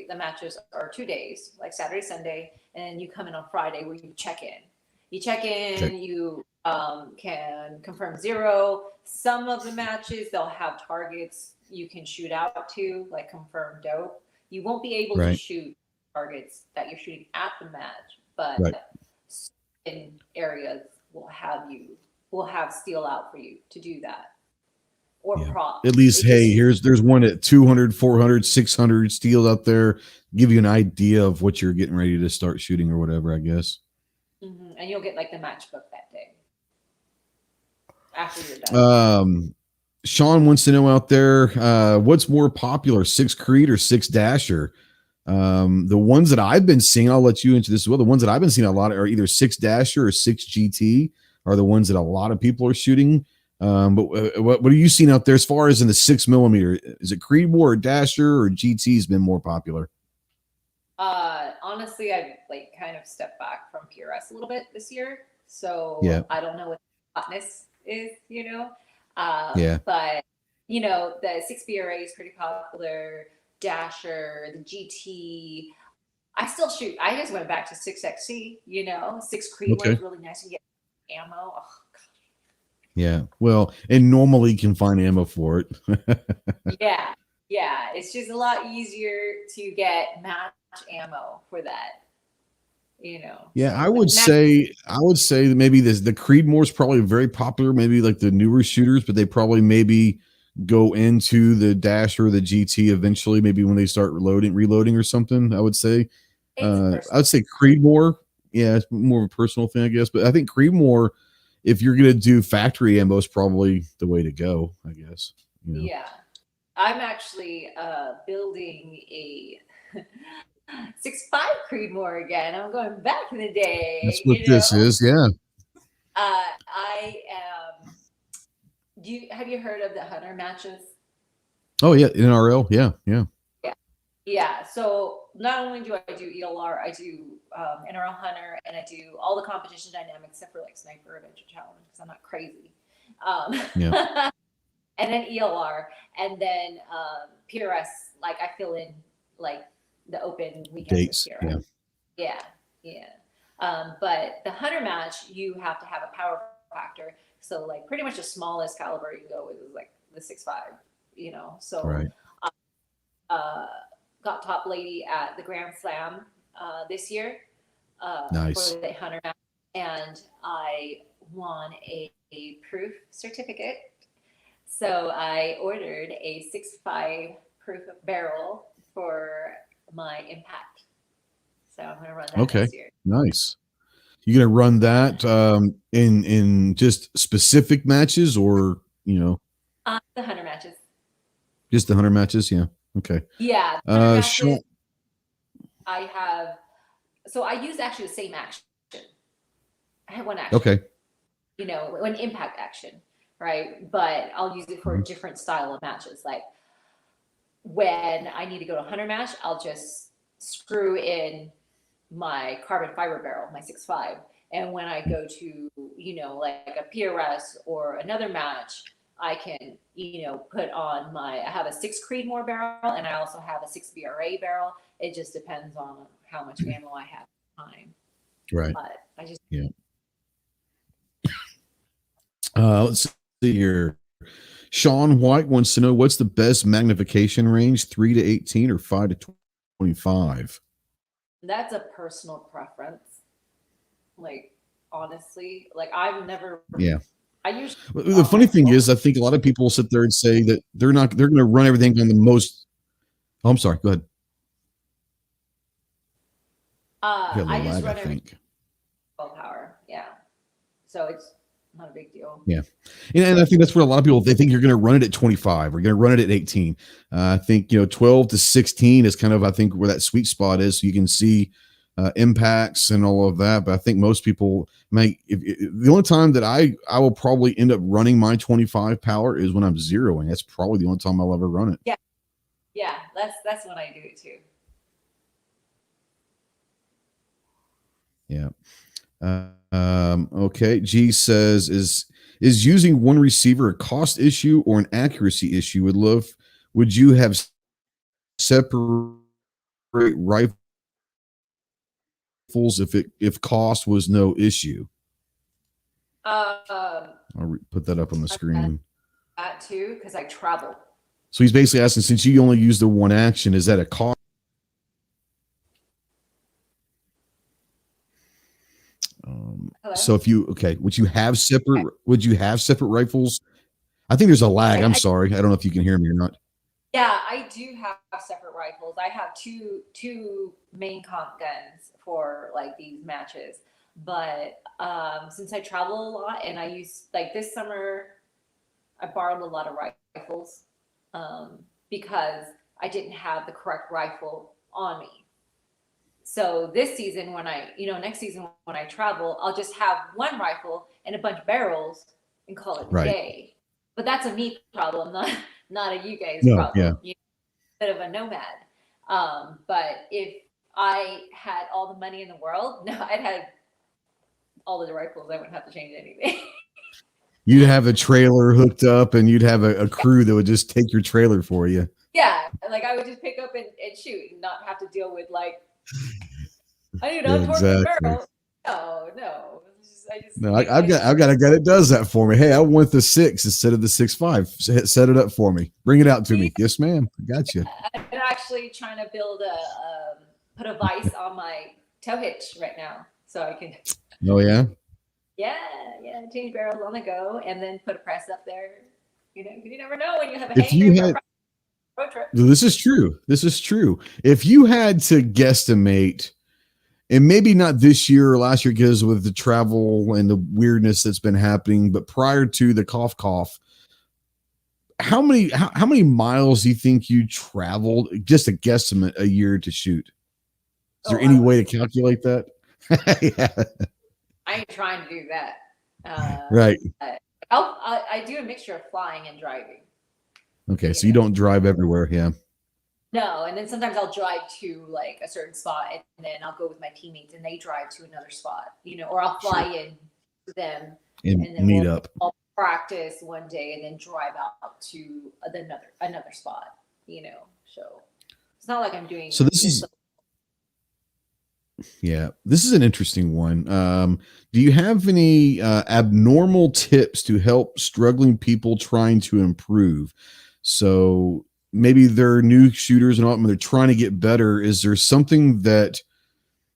the matches are 2 days, like Saturday, Sunday, and you come in on Friday where you check in. You check Okay. in. You can confirm zero. Some of the matches they'll have targets you can shoot out to, like confirm dope. You won't be able to Right. shoot targets that you're shooting at the match, but Right. in areas will have steel out for you to do that, or Yeah. At props. least, It just hey, there's one at 200, 400, 600 steel out there. Give you an idea of what you're getting ready to start shooting or whatever, I guess. and you'll get like the matchbook that day after you're done. Um, Sean wants to know out there, what's more popular, 6 Creed or 6 Dasher? The ones that I've been seeing, I'll let you into this as well. The ones that I've been seeing a lot are either 6 Dasher or 6 GT are the ones that a lot of people are shooting. But what are you seeing out there as far as in the 6 millimeter? Is it Creedmoor or Dasher or GT's been more popular? Honestly, I've like kind of stepped back from PRS a little bit this year, Yeah. so I don't know what hotness is, Yeah. but the 6BRA is pretty popular. Dasher, the GT. I still shoot. I just went back to 6XC. 6 Creedmoor Okay. is really nice. You get ammo. Oh, Yeah. Well, and normally you can find ammo for it. yeah, yeah. It's just a lot easier to get match ammo for that. Yeah, I So would match. say that maybe the Creedmoor is probably very popular, maybe like the newer shooters, but they probably maybe go into the Dash or the GT eventually, maybe when they start reloading or something. I would say, It's personal. I'd say Creedmoor. Yeah, it's more of a personal thing, I guess. But I think Creedmoor, if you're gonna do factory ammo, is probably the way to go. I guess. Yeah. I'm actually building a 6.5 Creedmoor again. I'm going back in the That's day, what this is. Yeah. I am. Have you heard of the hunter matches? Oh yeah, NRL. Yeah, yeah. Yeah. Yeah. So not only do I do ELR, I do NRL Hunter, and I do all the competition dynamics except for like Sniper Adventure Challenge because I'm not crazy. Um, Yeah. and then ELR, and then PRS. Like I fill in like the open weekends with Dates. PRS. Yeah. Yeah, yeah. But the hunter match, you have to have a power factor. So like pretty much the smallest caliber you can go with is like the 6.5. So Right. uh, got top lady at the Grand Slam this year for Nice. the hunter match, and I won a proof certificate. So I ordered a 6.5 proof barrel for my impact. So I'm going to run that Okay. next year. Nice. You gonna run that in just specific matches, or The hunter matches. just the 100 matches? Yeah. Okay. Yeah, the hunter matches. Sean. I have. So I use actually the same action. I have one action. Okay. One impact action, right? But I'll use it for a Mhm. different style of matches. Like when I need to go to hunter match, I'll just screw in my carbon fiber barrel, my 6.5, And when I go to, like a PRS or another match, I can, put on I have a 6 Creedmoor barrel, and I also have a 6 BRA barrel. It just depends on how much ammo I have at the time. Right. But I just. Yeah. Let's see here. Sean White wants to know, what's the best magnification range, 3 to 18 or 5 to 25? That's a personal preference. Like, honestly, like I've never. Yeah. I usually. The funny thing is, I think a lot of people will sit there and say that they're going to run everything on the most. Oh, I'm sorry. Go ahead. I just run everything 12 power. Yeah. So it's not a big deal. Yeah. And I think that's where a lot of people, they think you're going to run it at 25 or you're going to run it at 18. I think, 12 to 16 is kind of, I think, where that sweet spot is. So you can see impacts and all of that. But I think most people the only time that I will probably end up running my 25 power is when I'm zeroing. That's probably the only time I'll ever run it. Yeah. Yeah. That's when I do it too. Yeah. Okay. G says, is using one receiver a cost issue or an accuracy issue? Would you have separate rifles if cost was no issue? I'll put that up on the screen. That too, because I travel. So he's basically asking, since you only use the one action, is that a cost? So would you have separate rifles? I think there's a lag. I'm sorry. I don't know if you can hear me or not. Yeah, I do have separate rifles. I have two main comp guns for like these matches. But since I travel a lot and I use, like this summer, I borrowed a lot of rifles because I didn't have the correct rifle on me. So this season, next season when I travel, I'll just have one rifle and a bunch of barrels and call it a day. But that's a me problem, not a you guys problem. Yeah. You're a bit of a nomad. But if I had all the money in the world, no, I'd have all the rifles. I wouldn't have to change anything. You'd have a trailer hooked up and you'd have a crew that would just take your trailer for you. Yeah, like I would just pick up and shoot and not have to deal with like, I need to untorque the barrel. No. I've got a guy that does that for me. Hey, I want the 6 instead of the 6.5. Set it up for me. Bring it out to me. Yes, ma'am. I got you. I'm actually trying to build put a vise on my tow hitch right now, so I can. Oh yeah. Yeah. Change barrels on the go, and then put a press up there. You never know when you have a road trip. This is true. If you had to guesstimate, and maybe not this year or last year because with the travel and the weirdness that's been happening, but prior to the cough, how many miles do you think you traveled, just a guesstimate, a year to shoot? Is there any way to calculate that? Yeah. I ain't trying to do that. Right. I do a mixture of flying and driving. Okay, so you don't drive everywhere, yeah. No, and then sometimes I'll drive to like a certain spot, and then I'll go with my teammates, and they drive to another spot, or I'll fly in to them, and then meet up. I'll practice one day, and then drive out to another spot. So it's not like I'm doing. So this is. Yeah, this is an interesting one. Do you have any abnormal tips to help struggling people trying to improve? So maybe they're new shooters and all, they're trying to get better. Is there something that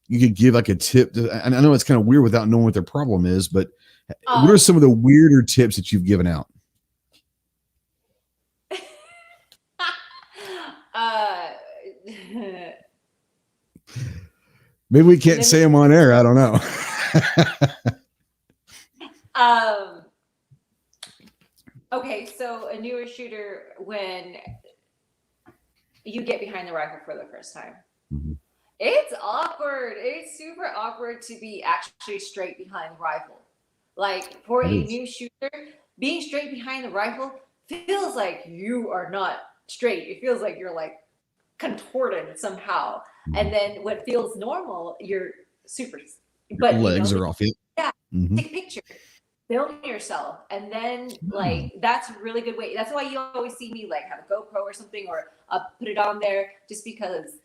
you could give, like a tip? And I know it's kind of weird without knowing what their problem is, but what are some of the weirder tips that you've given out? Maybe we can't say them on air. I don't know. Okay, so a newer shooter, when you get behind the rifle for the first time, it's awkward. It's super awkward to be actually straight behind the rifle. Like for a new shooter, being straight behind the rifle feels like you are not straight. It feels like you're like contorted somehow. And then what feels normal, you're super. But legs are off it. Yeah, Mm-hmm. take a picture, film yourself, and then like that's a really good way. That's why you always see me like have a GoPro or something, or put it on there, just because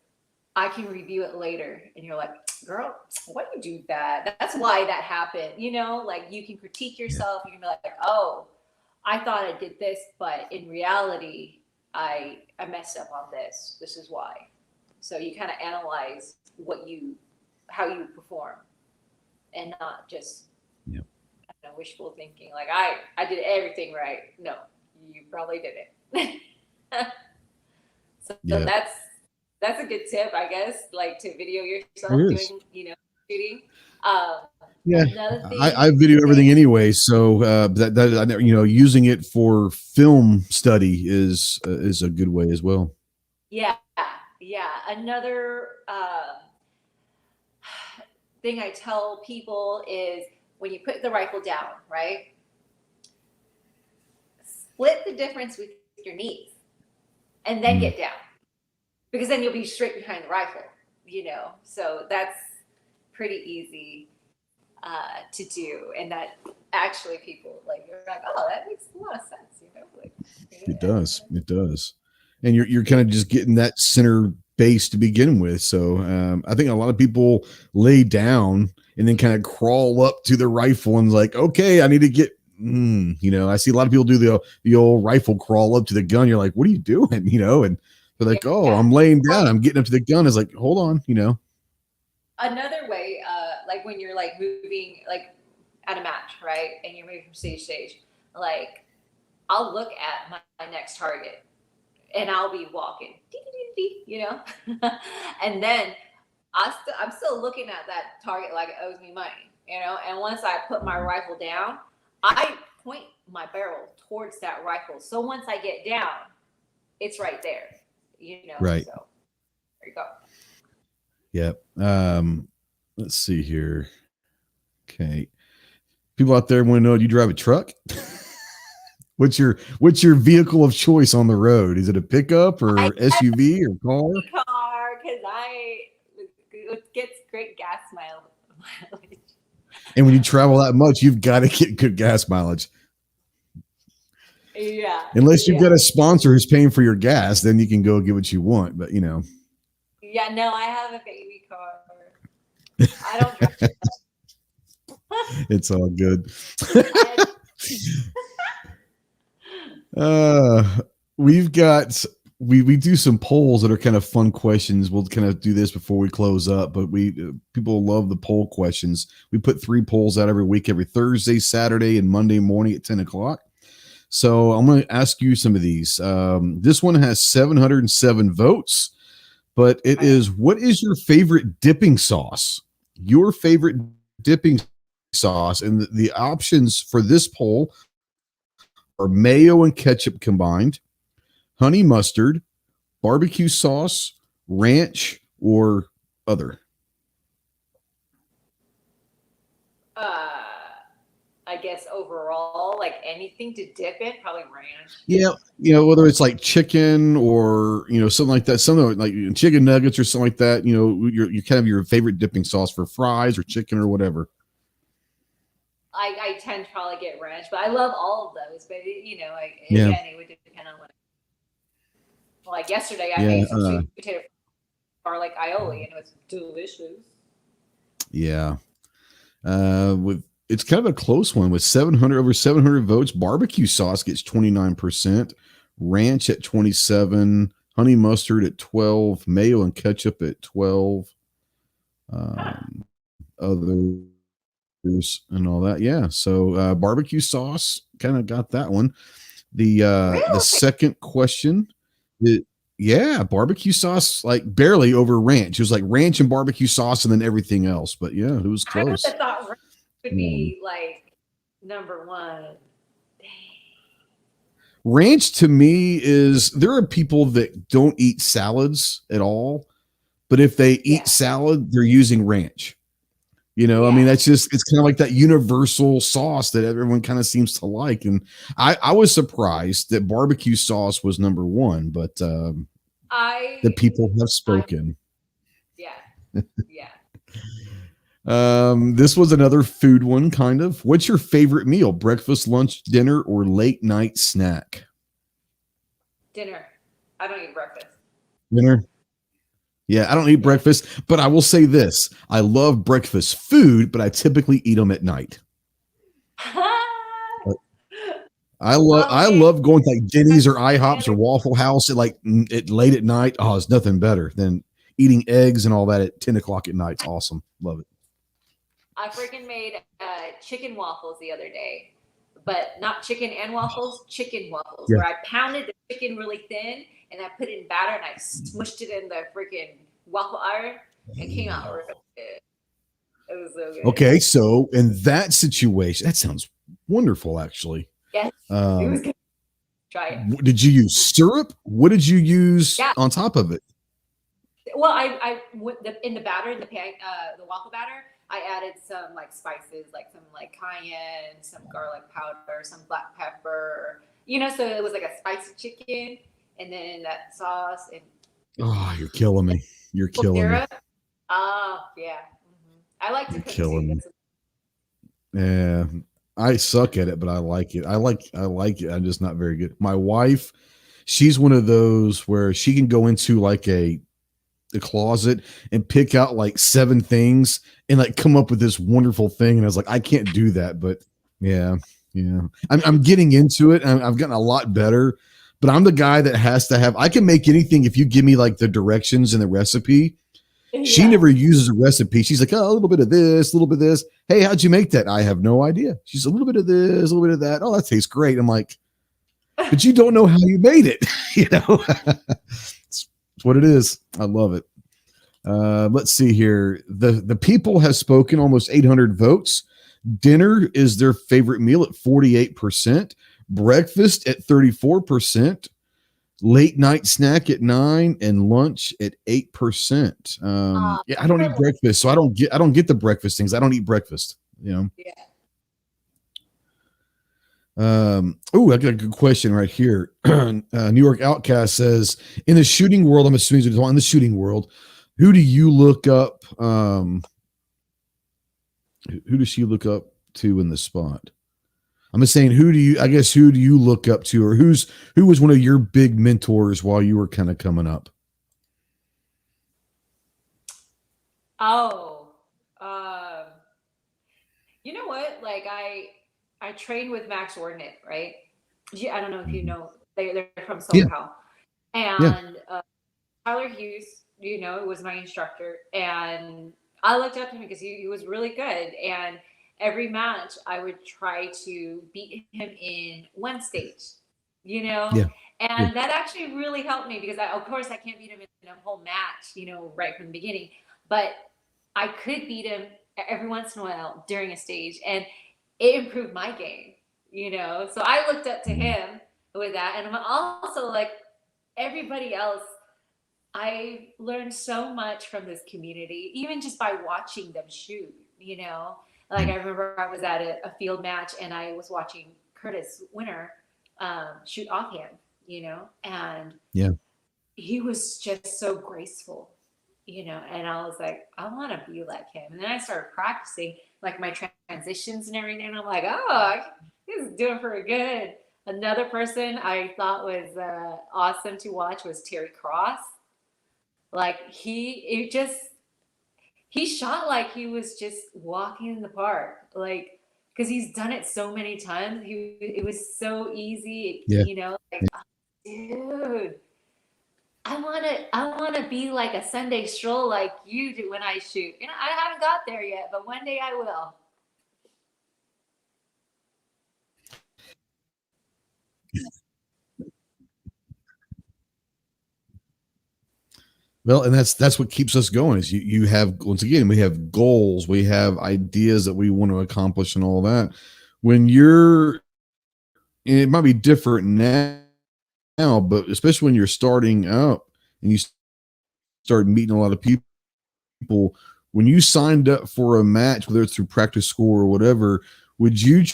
I can review it later, and you're like, girl, why did you do that? That's why that happened. You know, like you can critique yourself. You can be like, oh, I thought I did this, but in reality, I messed up on this. This is why. So you kind of analyze how you perform, and not just wishful thinking. Like I did everything right. No, you probably didn't. So that's a good tip, I guess. Like to video yourself doing, shooting. Another thing I video everything anyway, so that using it for film study is a good way as well. Yeah. Another thing I tell people is when you put the rifle down, right? Split the difference with your knees, and then get down, because then you'll be straight behind the rifle. So that's pretty easy to do, and that actually people like, you're like, oh, that makes a lot of sense. It does, and you're kind of just getting that center base to begin with. So I think a lot of people lay down and then kind of crawl up to the rifle and like, okay, I need to get. I see a lot of people do the old rifle crawl up to the gun. You're like, what are you doing? And they're like, I'm laying down. I'm getting up to the gun. It's like, hold on, Another way, like when you're like moving, like at a match, right? And you're moving from stage to stage, like I'll look at my next target and I'll be walking, and then I'm still looking at that target like it owes me money, and once I put my rifle down, I point my barrel towards that rifle. So once I get down, it's right there, Right. So there you go. Yep. Let's see here. Okay. People out there want to know, do you drive a truck? What's your vehicle of choice on the road? Is it a pickup or SUV or car? Car, because it gets great gas mileage. And when you travel that much, you've got to get good gas mileage. Yeah. Unless you've got a sponsor who's paying for your gas, then you can go get what you want. But Yeah, no, I have a baby car. I don't drive. It's all good. We do some polls that are kind of fun questions. We'll kind of do this before we close up, but people love the poll questions. We put 3 polls out every week, every Thursday, Saturday, and Monday morning at 10 o'clock. So I'm going to ask you some of these. This one has 707 votes, but it is, what is your favorite dipping sauce? Your favorite dipping sauce. And the options for this poll are mayo and ketchup combined, honey mustard, barbecue sauce, ranch, or other. I guess overall, like anything to dip in, probably ranch. Yeah, whether it's like chicken or something like that, something like chicken nuggets or something like that. Your kind of your favorite dipping sauce for fries or chicken or whatever. I tend to probably get ranch, but I love all of those. But again, it would depend on what. Like yesterday, I made some sweet potato garlic aioli, and it was delicious. Yeah, it's kind of a close one with over 700 votes. Barbecue sauce gets 29%, ranch at 27%, honey mustard at 12%, mayo and ketchup at 12%. Others and all that. Yeah. So barbecue sauce kind of got that one. The second question, barbecue sauce, like barely over ranch. It was like ranch and barbecue sauce and then everything else. But yeah, it was close. I would have thought ranch would be like number one. Dang. Ranch to me is, there are people that don't eat salads at all, but if they eat salad, they're using ranch. I mean, it's kind of like that universal sauce that everyone kind of seems to like. And I was surprised that barbecue sauce was number one, but the people have spoken. Yeah. This was another food one, kind of. What's your favorite meal? Breakfast, lunch, dinner, or late night snack? Dinner. I don't eat breakfast. Dinner. Yeah, I don't eat breakfast, but I will say this. I love breakfast food, but I typically eat them at night. I love going to like Denny's or IHOPs or Waffle House at late at night. Oh, it's nothing better than eating eggs and all that at 10 o'clock at night. It's awesome. Love it. I freaking made chicken waffles the other day, but not chicken and waffles, chicken waffles, where I pounded the chicken really thin and I put it in batter and I smushed it in the freaking waffle iron and came out really good. It was so good. Okay, so in that situation, that sounds wonderful, actually. Yes, it was good. Try it. Did you use syrup? What did you use on top of it? Well, I in the batter, in the pan, the waffle batter, I added some like spices, like some like cayenne, some garlic powder, some black pepper, so it was like a spicy chicken, and then that sauce and. Oh, you're killing me. You're killing me. Oh, yeah. Mm-hmm. I like to cook killing too. Me. Yeah. I suck at it, but I like it. I like it. I'm just not very good. My wife, she's one of those where she can go into like the closet and pick out like 7 things and like come up with this wonderful thing. And I was like, I can't do that, but yeah. I'm getting into it. I've gotten a lot better, but I'm the guy that has to have, I can make anything if you give me like the directions and the recipe. Yeah. She never uses a recipe. She's like, oh, a little bit of this, a little bit of this. Hey, how'd you make that? I have no idea. She's a little bit of this, a little bit of that. Oh, that tastes great. I'm like, but you don't know how you made it. It's what it is. I love it. Let's see here. The people have spoken, almost 800 votes. Dinner is their favorite meal at 48%. Breakfast at 34%. Late night snack at 9% and lunch at 8%. I don't eat breakfast, so I don't get the breakfast things. I don't eat breakfast. Yeah. I got a good question right here. New York Outcast says, in the shooting world, I'm assuming it's in the shooting world, who do you look up? Who does she look up to in the spot? I'm just saying, who do you look up to, or who was one of your big mentors while you were kind of coming up? Oh, you know what? Like I trained with Max Ordnance, right? I don't know if you know, they're from SoCal, and Tyler Hughes, was my instructor, and I looked up to him because he was really good, and every match I would try to beat him in one stage, and that actually really helped me because of course I can't beat him in a whole match, right from the beginning, but I could beat him every once in a while during a stage, and it improved my game, so I looked up to him with that. And I'm also like everybody else, I learned so much from this community, even just by watching them shoot, Like I remember I was at a field match and I was watching Curtis Winter shoot offhand, and he was just so graceful, and I was like, I want to be like him. And then I started practicing like my transitions and everything. And I'm like, oh, he's doing pretty good. Another person I thought was awesome to watch was Terry Cross. Like he shot like he was just walking in the park, like, because he's done it so many times. It was so easy, like, oh, dude, I wanna be like a Sunday stroll like you do when I shoot. I haven't got there yet, but one day I will. Well, and that's what keeps us going is you have, once again, we have goals, we have ideas that we want to accomplish and all that. When it might be different now, but especially when you're starting out and you start meeting a lot of people, when you signed up for a match, whether it's through practice score or whatever, would you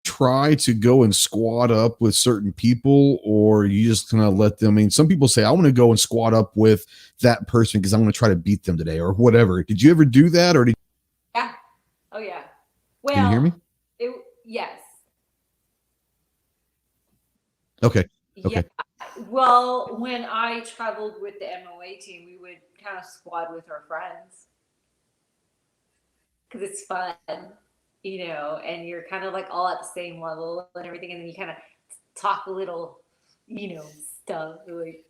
try to go and squad up with certain people, or you just kind of let them? I mean, some people say, I want to go and squad up with that person because I want to try to beat them today or whatever. Did you ever do that, or Well, Can you hear me? Yes. Okay. Yeah. Okay. Well, when I traveled with the MOA team, we would kind of squad with our friends because it's fun, and you're kind of like all at the same level and everything, and then you kind of talk a little, stuff like.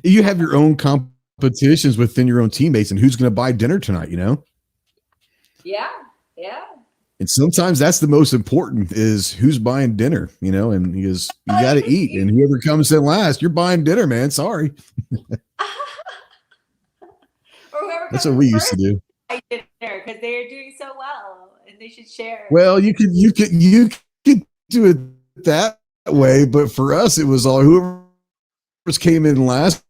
You have your own competitions within your own teammates and who's going to buy dinner tonight, Yeah, yeah. And sometimes that's the most important is who's buying dinner, and because you got to eat, and whoever comes in last, you're buying dinner, man. Sorry. Or whoever That's comes what in we used to first, do. buy dinner because they are doing so well and they should share. Well, you could do it that way, but for us, it was all whoever came in last.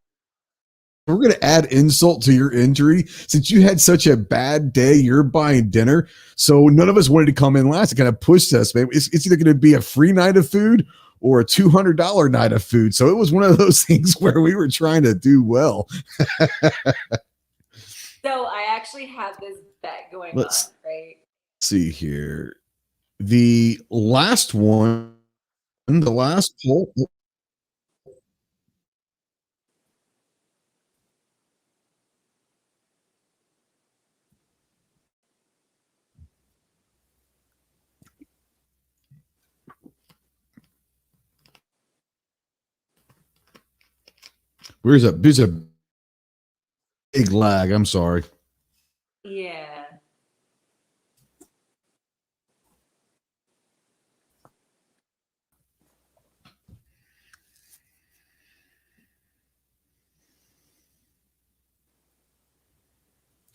We're going to add insult to your injury. Since you had such a bad day, you're buying dinner. So none of us wanted to come in last. It kind of pushed us, man. It's either going to be a free night of food or a $200 night of food. So it was one of those things where we were trying to do well. So I actually have this bet going on, right? See here. The last one, the last poll. There's a big lag. I'm sorry. Yeah.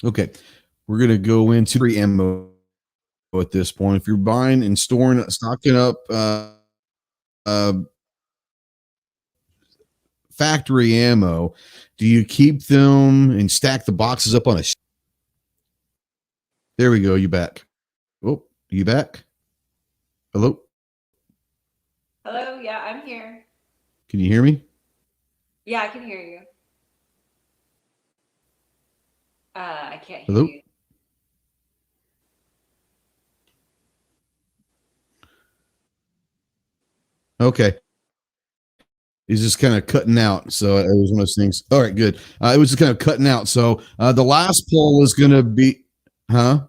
Okay. We're going to go into free ammo at this point. If you're buying and stocking up uh, factory ammo, do you keep them and stack the boxes up on a? There we go. You back? Oh, you back? Hello? Hello. Yeah, I'm here. Can you hear me? Yeah, I can hear you. I can't hear Hello? you. Okay. He's just kind of cutting out. So it was one of those things. All right, good. It was just kind of cutting out. So the last poll is going to be, huh?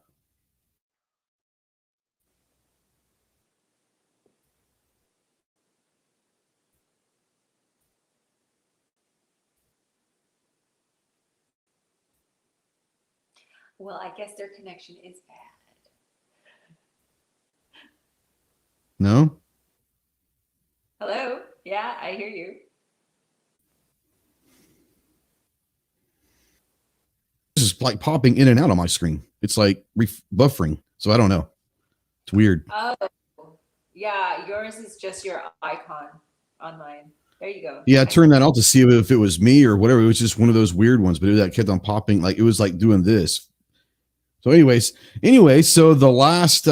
Well, I guess their connection is bad. No? Hello. Yeah, I hear you. This is like popping in and out on my screen. It's like buffering. So I don't know. It's weird. Oh, yeah. Yours is just your icon online. There you go. Yeah, I turned that out to see if it was me or whatever. It was just one of those weird ones, but that kept on popping. Like it was like doing this. So, anyway, so the last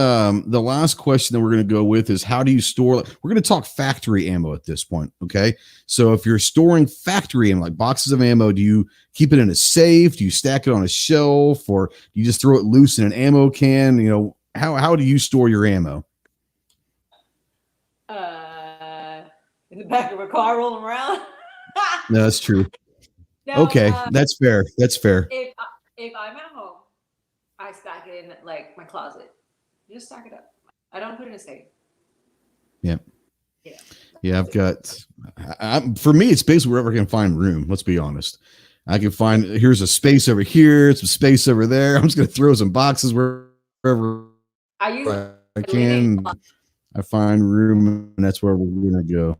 question that we're going to go with is how do you store? We're going to talk factory ammo at this point. Okay, so if you're storing factory ammo, like boxes of ammo, do you keep it in a safe? Do you stack it on a shelf, or do you just throw it loose in an ammo can? How do you store your ammo? In the back of a car rolling around. No, that's true. No, Okay, that's fair. That's fair. If I'm at home, I stack it in like my closet. Just stack it up. I don't put it in a safe. Yeah. Yeah. Yeah, for me, it's basically wherever I can find room. Let's be honest. I can find, here's a space over here, some space over there. I'm just going to throw some boxes wherever I can. I find room, and that's where we're going to go.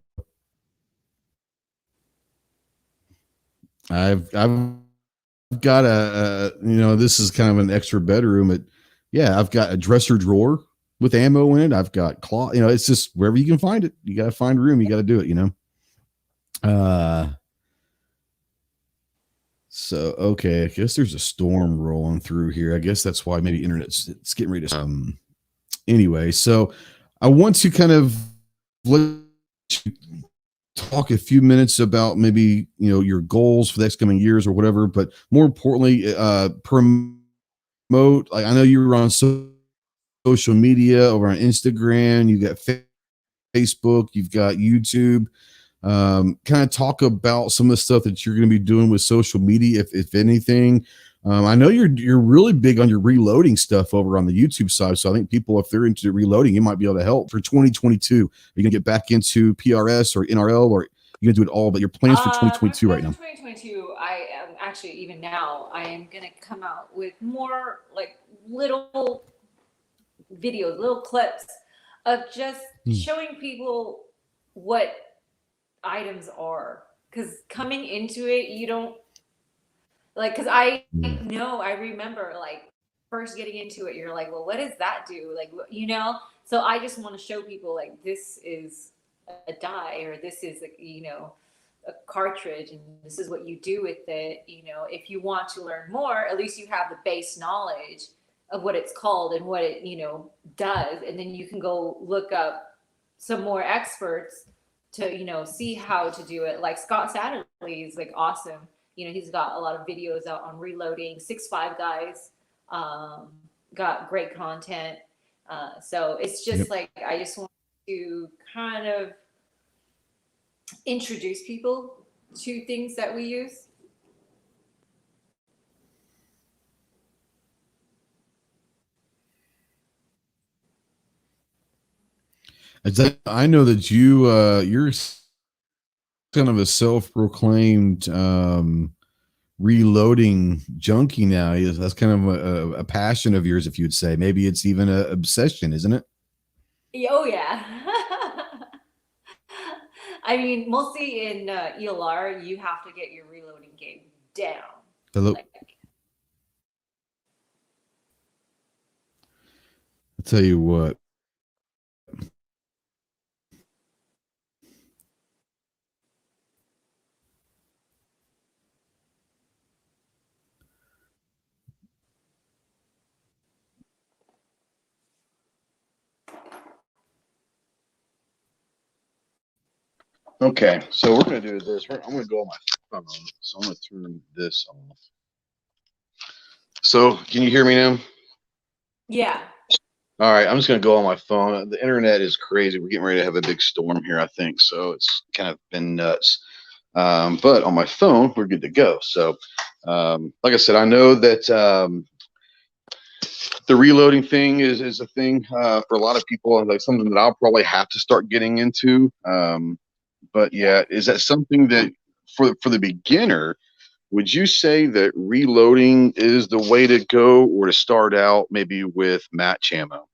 I've got this is kind of an extra bedroom. I've got a dresser drawer with ammo in it. I've got cloth, it's just wherever you can find it. You got to find room. You got to do it, So, okay, I guess there's a storm rolling through here. I guess that's why maybe it's getting ready to, anyway, so I want to kind of let you talk a few minutes about maybe, your goals for the next coming years or whatever, but more importantly, promote promote? Like, I know you were on social media over on Instagram. You got Facebook. You've got YouTube. Kind of talk about some of the stuff that you're going to be doing with social media, if anything. I know you're really big on your reloading stuff over on the YouTube side. So I think people, if they're into reloading, you might be able to help for 2022. Are you going to get back into PRS or NRL, or you're going to do it all? But your plans for 2022 right now? 2022, I am actually, even now, I am going to come out with more like little videos, little clips of just showing people what items are. Because coming into it, you don't like, because I know, I remember like first getting into it, you're like, well, what does that do? Like, you know? So I just want to show people like, this is a die, or this is, a cartridge, and this is what you do with it. If you want to learn more, at least you have the base knowledge of what it's called and what it, does. And then you can go look up some more experts to, see how to do it. Like Scott Satterley is like awesome. He's got a lot of videos out on reloading. 6'5" guys, got great content. So it's just like, I just want to kind of introduce people to things that we use. I know that you're kind of a self-proclaimed reloading junkie now. That's kind of a passion of yours, if you'd say. Maybe it's even an obsession, isn't it? Oh yeah. I mean, mostly in ELR, you have to get your reloading game down. Hello. I'll tell you what. Okay, so we're going to do this. I'm going to go on my phone, so I'm going to turn this off. So, can you hear me now? Yeah. All right, I'm just going to go on my phone. The internet is crazy. We're getting ready to have a big storm here, I think. So it's kind of been nuts. But on my phone, we're good to go. So, like I said, I know that the reloading thing is a thing for a lot of people, and like something that I'll probably have to start getting into. But yeah, is that something that for the beginner, would you say that reloading is the way to go, or to start out maybe with match ammo?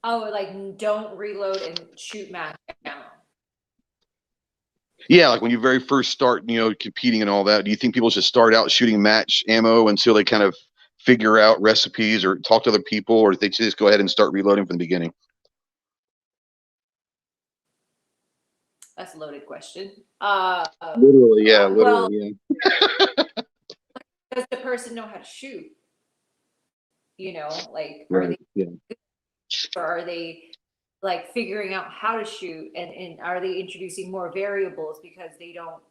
Oh, like don't reload and shoot match ammo. Yeah, like when you very first start, competing and all that, do you think people should start out shooting match ammo until they kind of figure out recipes or talk to other people, or they just go ahead and start reloading from the beginning? That's a loaded question. Literally, yeah, literally, yeah. Does the person know how to shoot? Like, are they, or are they like figuring out how to shoot, and are they introducing more variables because they don't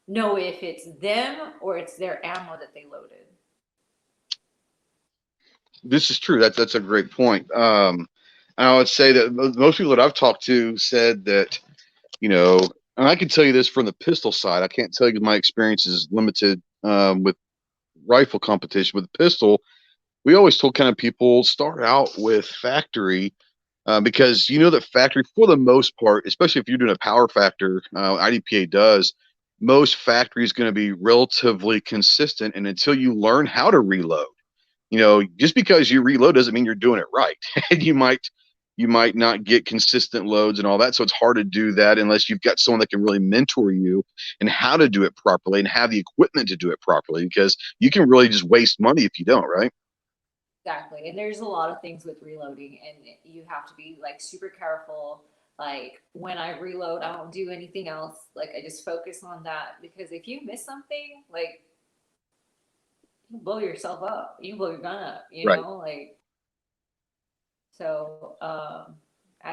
know if it's them or it's their ammo that they loaded? This is true. That's a great point. And I would say that most people that I've talked to said that, and I can tell you this from the pistol side. I can't tell you my experience is limited with rifle competition. With the pistol, we always told kind of people start out with factory because that factory, for the most part, especially if you're doing a power factor, IDPA does, most factory is going to be relatively consistent. And until you learn how to reload, just because you reload doesn't mean you're doing it right. And you might not get consistent loads and all that. So it's hard to do that unless you've got someone that can really mentor you in how to do it properly and have the equipment to do it properly, because you can really just waste money if you don't, right? Exactly. And there's a lot of things with reloading, and you have to be like super careful. Like when I reload, I don't do anything else. Like I just focus on that, because if you miss something, like you blow yourself up, you blow your gun up, like, so,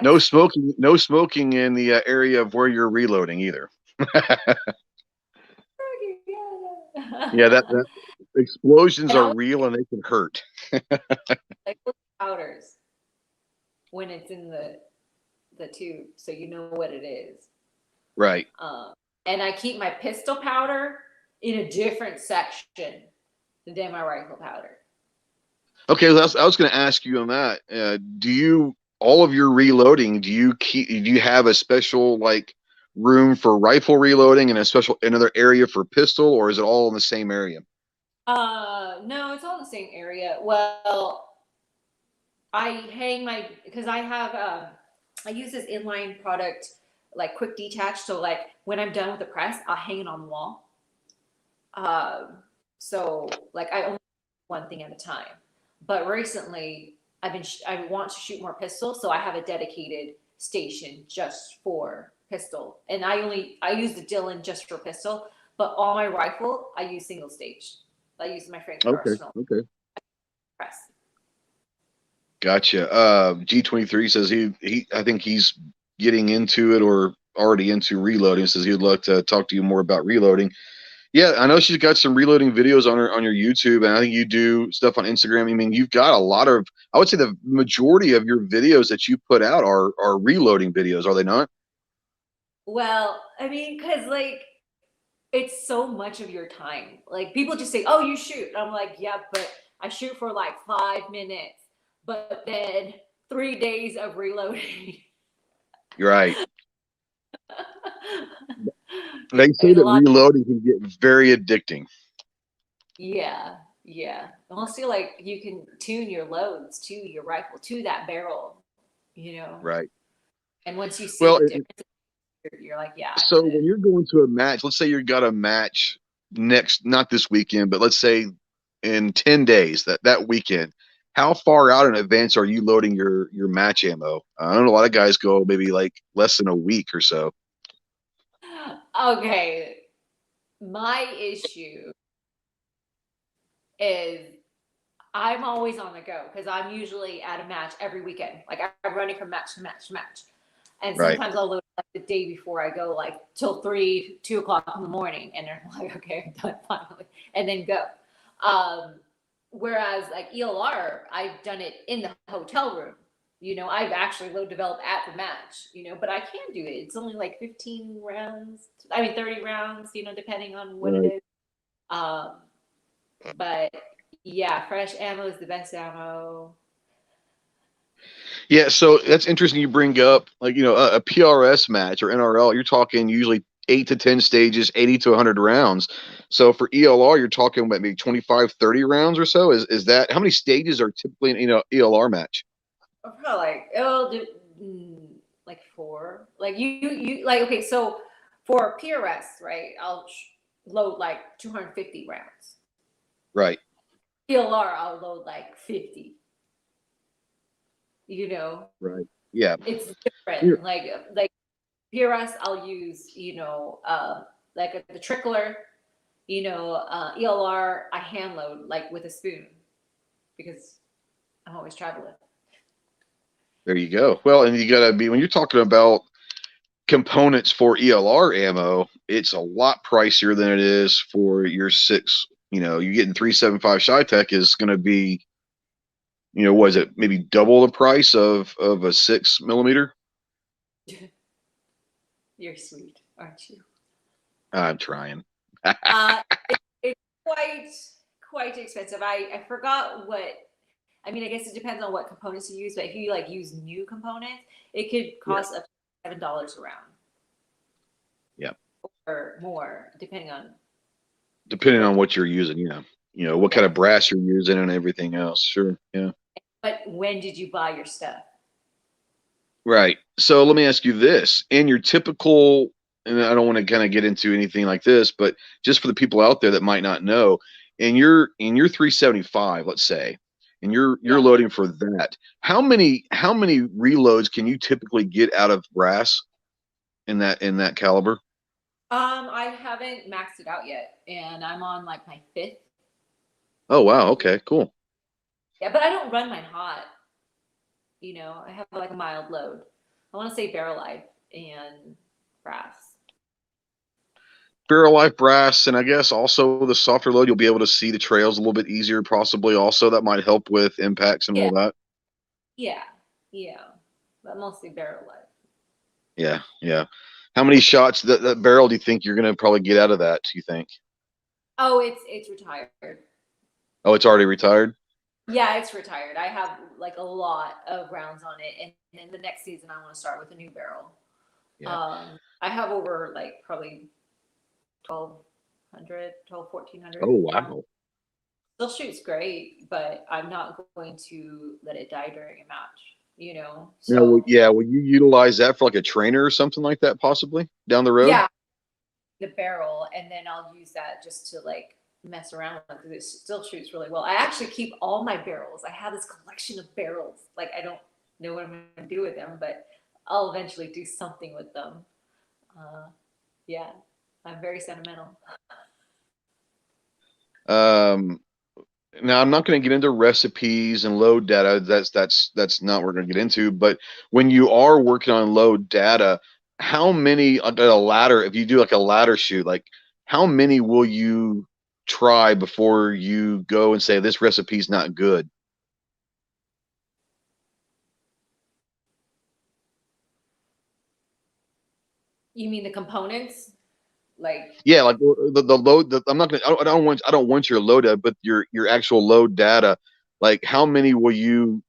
no smoking in the area of where you're reloading either. Yeah, that explosions And are I real and they can hurt. like look at powders when it's in the tube, so you know what it is. Right. Um, and I keep my pistol powder in a different section than my rifle powder. Okay, I was going to ask you on that. Do you all of your reloading? Do you have a special like room for rifle reloading and a special another area for pistol, or is it all in the same area? No, it's all in the same area. Well, I hang my because I use this inline product like quick detach. So like when I'm done with the press, I'll hang it on the wall. So like I only do one thing at a time. But recently, I want to shoot more pistols, so I have a dedicated station just for pistol, and I use the Dillon just for pistol. But all my rifle, I use single stage. I use my Franklin Okay, Arsenal okay, press. gotcha. G23 says he I think he's getting into it or already into reloading. Says he'd like to talk to you more about reloading. Yeah, I know she's got some reloading videos on your YouTube, and I think you do stuff on Instagram. I mean, you've got a lot of. I would say the majority of your videos that you put out are reloading videos, are they not? Well, I mean, because like it's so much of your time. Like people just say, "Oh, you shoot." I'm like, "Yeah, but I shoot for like 5 minutes, but then 3 days of reloading." You're right. They say There's a that lot. reloading can get very addicting. Yeah, yeah. Also, like you can tune your loads to your rifle to that barrel, you know. Right. And once you see Well, the difference, you're like, "Yeah, I so get it." when you're going to a match, let's say you've got a match next, not this weekend, but let's say in 10 days, that weekend, how far out in advance are you loading your match ammo? I know a lot of guys go maybe like less than a week or so. Okay, my issue is I'm always on the go because I'm usually at a match every weekend. Like I'm running from match to match to match. And Right. sometimes I'll load like the day before I go, like till 2 o'clock in the morning. And they're like, okay, I'm done finally. And then go. Whereas like ELR, I've done it in the hotel room. I've actually load developed at the match, but I can do it. It's only like 15 rounds. I mean, 30 rounds, depending on what it Right. is. Um, but yeah, fresh ammo is the best ammo. Yeah, so that's interesting you bring up like a PRS match or NRL, you're talking usually 8 to 10 stages, 80 to 100 rounds. So for ELR you're talking about maybe 25, 30 rounds or so. Is that how many stages are typically in ELR match? Probably like like four. Like you like okay. So for PRS, right? I'll load like 250 rounds. Right. PLR, I'll load like 50. You know, Right. Yeah. it's Yeah. different. Like PRS, I'll use like the trickler. ELR, I hand load like with a spoon because I'm always traveling. There you go. Well, and you gotta be when you're talking about components for ELR ammo, it's a lot pricier than it is for your six. You're getting 375 Tech is gonna be, what is it, maybe double the price of a 6 millimeter? You're sweet, aren't you? I'm trying. Uh, it's quite expensive. I forgot what. I mean, I guess it depends on what components you use, but if you like use new components, it could Yeah. cost up to $7 a round Yeah. or more, depending on Depending what. on what you're using, what kind Yeah. of brass you're using and everything else. Sure. Yeah. But when did you buy your stuff? Right. So let me ask you this. In your typical, and I don't want to kind of get into anything like this, but just for the people out there that might not know, in your 375, let's say, and you're Yeah. loading for that, how many reloads can you typically get out of brass in that caliber? I haven't maxed it out yet, and I'm on like my fifth. Oh wow, okay, cool. Yeah, but I don't run mine hot. I have like a mild load. I want to say barrel life and brass. barrel life brass, and I guess also the softer load, you'll be able to see the trails a little bit easier, possibly. Also, that might help with impacts and Yeah, all that. yeah, yeah. But mostly barrel life. Yeah, yeah. How many shots that barrel do you think you're gonna probably get out of that? Do you think? Oh, it's retired. Oh, it's already retired. Yeah, it's retired. I have like a lot of rounds on it, and then the next season I want to start with a new barrel. Yeah. I have over like probably 1,400 Oh rounds. wow. Still shoots great, but I'm not going to let it die during a match, you know? Now, So, yeah, will you utilize that for like a trainer or something like that, possibly down the road? yeah, the barrel, and then I'll use that just to like mess around with because it still shoots really well. I actually keep all my barrels. I have this collection of barrels. Like, I don't know what I'm going to do with them, but I'll eventually do something with them. Uh, yeah, I'm very sentimental. Um, Now I'm not going to get into recipes and load data. That's not what we're going to get into. But when you are working on load data, how many at a ladder? If you do like a ladder shoot, like how many will you try before you go and say this recipe's not good? You mean the components? Like, Yeah, like the load. I'm not gonna. I don't want your load data, but your actual load data. Like how many will you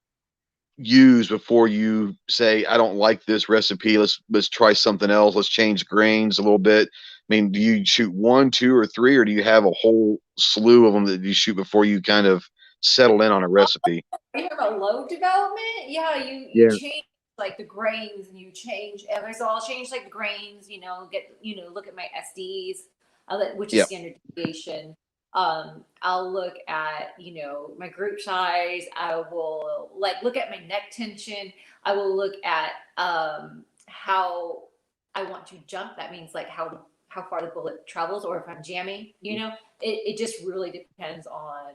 use before you say I don't like this recipe, let's try something else, let's change grains a little bit? I mean, do you shoot one, two, or three, or do you have a whole slew of them that you shoot before you kind of settle in on a recipe? you have a load development? Yeah, you Yeah. change like the grains and you change every so I'll change like the grains, look at my SDs, which is Yeah. standard deviation. I'll look at, my group size. I will like look at my neck tension. I will look at how I want to jump. That means like how far the bullet travels or if I'm jamming, it just really depends on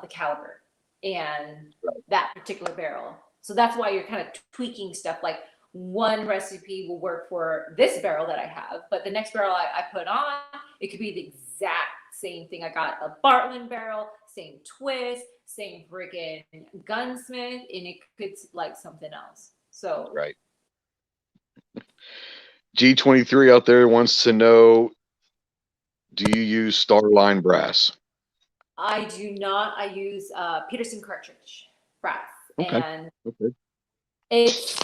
the caliber and that particular barrel. So that's why you're kind of tweaking stuff. Like one recipe will work for this barrel that I have, but the next barrel I put on, it could be the exact same thing. I got a Bartland barrel, same twist, same friggin' gunsmith, and it could like something else. So Right. G23 out there wants to know, do you use Starline Brass? I do not. I use Peterson cartridge brass, Okay. and Okay. it's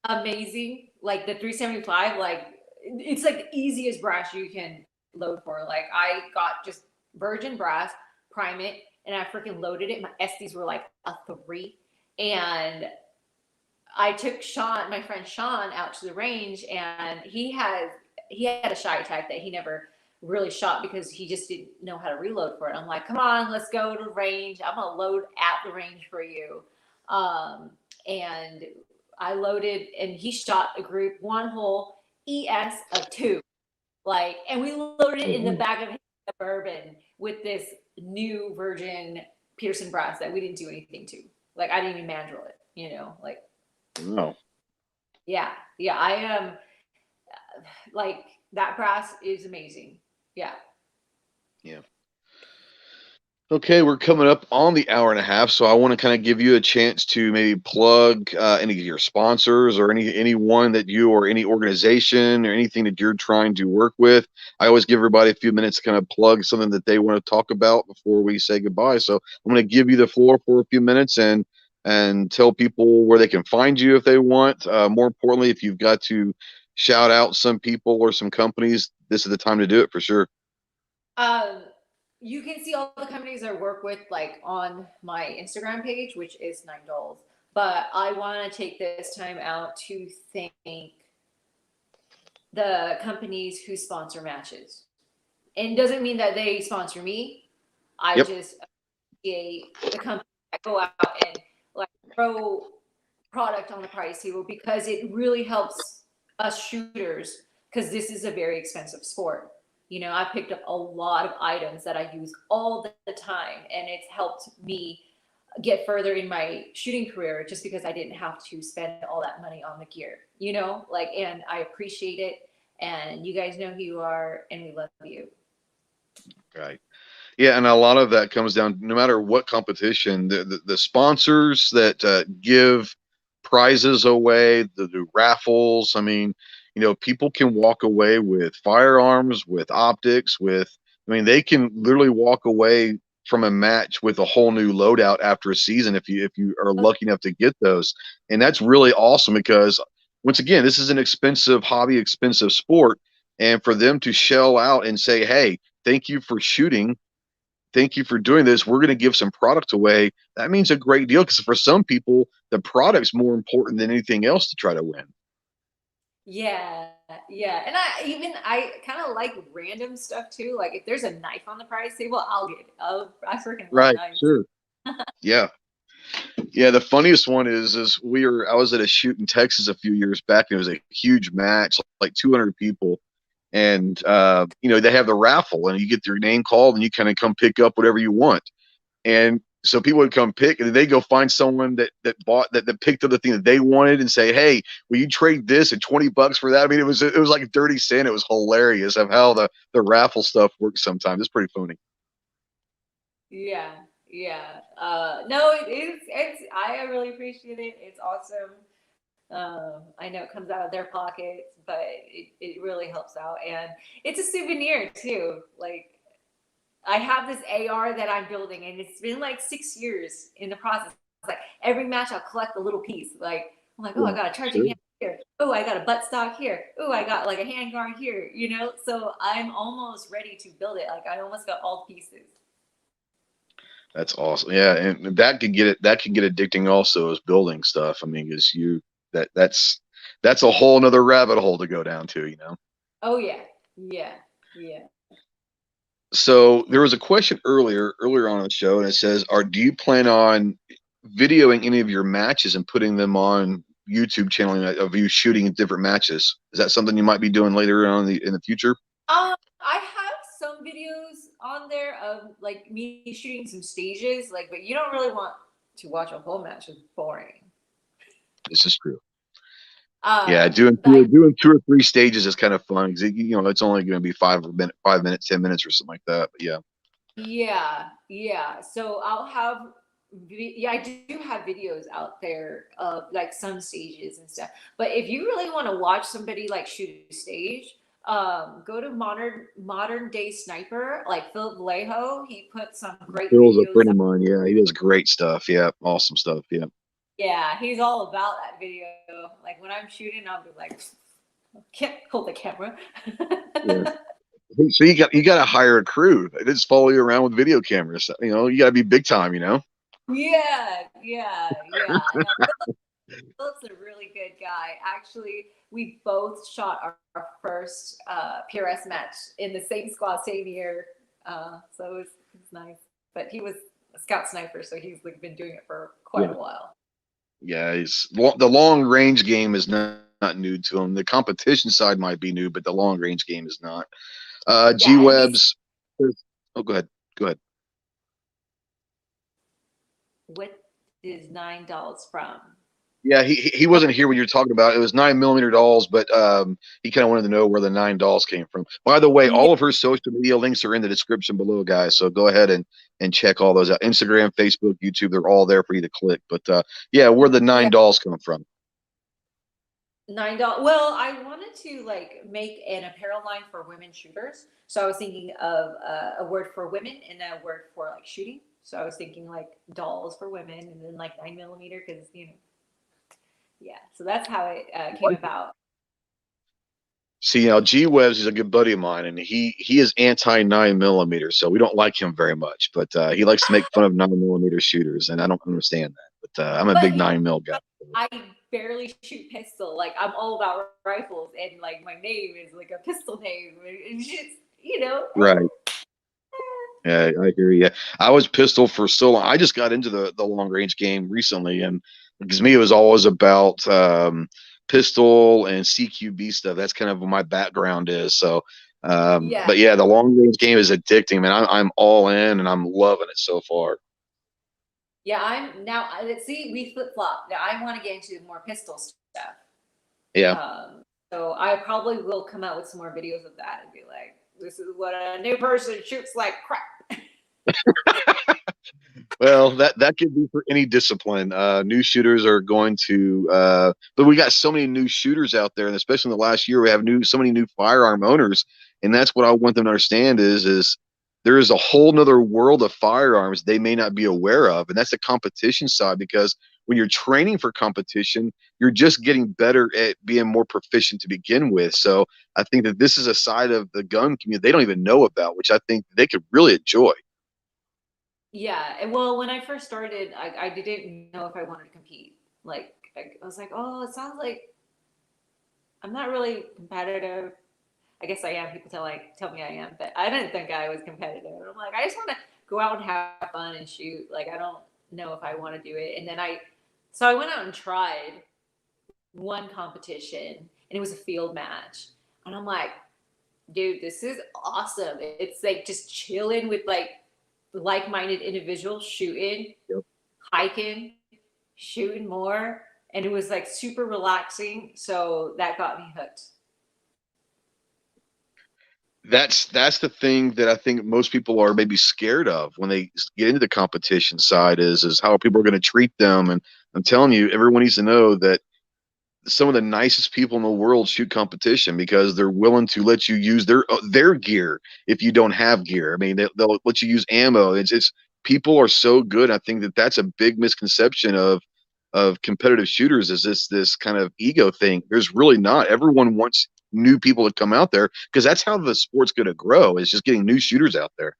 amazing. Like the 375, like it's like the easiest brass you can load for. Like I got just virgin brass, prime it, and I freaking loaded it. My SDs were like a 3, and I took my friend Sean, out to the range, and he had a shy attack that he never really shot because he just didn't know how to reload for it. I'm like, come on, let's go to the range. I'm gonna load at the range for you. And I loaded, and he shot a group one hole ES of 2, like, and we loaded it in the back of his Suburban with this new virgin Peterson brass that we didn't do anything to. Like I didn't even mandrel it, like. No. Yeah, yeah, I am like that brass is amazing. Yeah. Yeah. Okay, we're coming up on the hour and a half, so I want to kind of give you a chance to maybe plug any of your sponsors or anyone that you or any organization or anything that you're trying to work with. I always give everybody a few minutes to kind of plug something that they want to talk about before we say goodbye. So I'm going to give you the floor for a few minutes and tell people where they can find you if they want. More importantly, if you've got to shout out some people or some companies, this is the time to do it for sure. Um, you can see all the companies I work with like on my Instagram page, which is $9. But I want to take this time out to thank the companies who sponsor matches. And it doesn't mean that they sponsor me. I Yep. just appreciate the company that go out and like throw product on the price table because it really helps us shooters because this is a very expensive sport. I picked up a lot of items that I use all the time, and it's helped me get further in my shooting career just because I didn't have to spend all that money on the gear, and I appreciate it. And you guys know who you are, and we love you. Right. Yeah, and a lot of that comes down, no matter what competition, the sponsors that give prizes away, the raffles. I mean, people can walk away with firearms, with optics, they can literally walk away from a match with a whole new loadout after a season if you are lucky enough to get those. And that's really awesome because once again, this is an expensive hobby, expensive sport. And for them to shell out and say, hey, thank you for shooting, thank you for doing this, we're going to give some product away, that means a great deal because for some people the product's more important than anything else to try to win. Yeah, yeah. And I kind of like random stuff too. Like if there's a knife on the prize table, I'll get it. I freaking love Right, knives. sure. Yeah. Yeah, the funniest one is I was at a shoot in Texas a few years back, and it was a huge match, like 200 people. And they have the raffle and you get your name called and you kind of come pick up whatever you want. And so people would come pick, and they go find someone that picked up the thing that they wanted and say, hey, will you trade this at $20 for that? I mean, it was like 30 cents. It was hilarious of how the raffle stuff works sometimes. It's pretty funny. Yeah, yeah. No, I really appreciate it. It's awesome. I know it comes out of their pockets, but it really helps out. And it's a souvenir too. Like I have this AR that I'm building, and it's been like 6 years in the process. It's like every match I'll collect a little piece. Like I'm like, oh, I got a charging hand here. Oh, I got a buttstock here. Oh, I got like a handguard here. So I'm almost ready to build it. Like I almost got all pieces. That's awesome. Yeah, and that could get addicting also as building stuff. I mean, because that's a whole nother rabbit hole to go down to. Oh yeah, yeah, yeah. So there was a question earlier on in the show, and it says, do you plan on videoing any of your matches and putting them on YouTube channel of you shooting different matches? Is that something you might be doing later on in the future? I have some videos on there of like me shooting some stages, like, but you don't really want to watch a whole match. It's boring. This is true. Yeah, doing 2 or 3 stages is kind of fun because it's only going to be 5 minutes, 10 minutes or something like that. But yeah. Yeah. So I'll have, I do have videos out there of like some stages and stuff. But if you really want to watch somebody like shoot a stage, go to modern day sniper like Philip Vallejo. He put some great Phil's a videos friend out. of mine. Yeah, he does great stuff. Yeah, awesome stuff. Yeah. Yeah, he's all about that video. Like when I'm shooting, I'll be like, can't hold the camera. Yeah. So you got to hire a crew. They just follow you around with video cameras. You got to be big time. Yeah. Philip's a really good guy. Actually, we both shot our first PRS match in the same squad, same year. So it was nice. But he was a scout sniper, so he's like been doing it for quite a while. Yeah, the long range game is not new to him. The competition side might be new, but the long range game is not. G Webs. Oh, go ahead. What is $9 from? Yeah, he wasn't here when you were talking about it. It was 9mm dolls, but he kind of wanted to know where the $9 came from. By the way, all of her social media links are in the description below, guys. So go ahead and check all those out. Instagram, Facebook, YouTube, they're all there for you to click. But yeah, where the $9 come from? $9. Well, I wanted to like make an apparel line for women shooters. So I was thinking of a word for women and a word for like shooting. So I was thinking like dolls for women and then like 9mm because yeah. So that's how it came about. See, G Webs is a good buddy of mine, and he is anti 9mm, so we don't like him very much. But he likes to make fun of 9mm shooters, and I don't understand that. But I'm a big 9mm guy. I barely shoot pistol. Like I'm all about rifles, and like my name is like a pistol name. It's just Right. Yeah, I hear you. I was pistol for so long. I just got into the long range game recently, and because me, it was always about pistol and CQB stuff. That's kind of what my background is. So, but yeah, the long range game is addicting, man. I'm all in, and I'm loving it so far. Yeah, I'm now. Let's see, we flip flop. Now I want to get into more pistol stuff. Yeah. So I probably will come out with some more videos of that and be like, this is what a new person shoots like crap. Well, that could be for any discipline. New shooters are going to, but we got so many new shooters out there, and especially in the last year, we have so many new firearm owners, and that's what I want them to understand is there is a whole nother world of firearms they may not be aware of, and that's the competition side. Because when you're training for competition, you're just getting better at being more proficient to begin with. So I think that this is a side of the gun community they don't even know about, which I think they could really enjoy. Yeah. And well, when I first started, I didn't know if I wanted to compete. Like, I was like, oh, it sounds like I'm not really competitive. I guess I am. People tell me I am, but I didn't think I was competitive. I'm like, I just want to go out and have fun and shoot. Like, I don't know if I want to do it. And then so I went out and tried one competition, and it was a field match. And I'm like, dude, this is awesome. It's like just chilling with like-minded individuals shooting, Yep. hiking, shooting more. And it was like super relaxing. So that got me hooked. That's the thing that I think most people are maybe scared of when they get into the competition side is how people are going to treat them. And I'm telling you, everyone needs to know that some of the nicest people in the world shoot competition because they're willing to let you use their gear if you don't have gear. I mean, they'll let you use ammo. It's people are so good. I think that that's a big misconception of competitive shooters is this kind of ego thing. There's really not. Everyone wants new people to come out there because that's how the sport's going to grow, is just getting new shooters out there.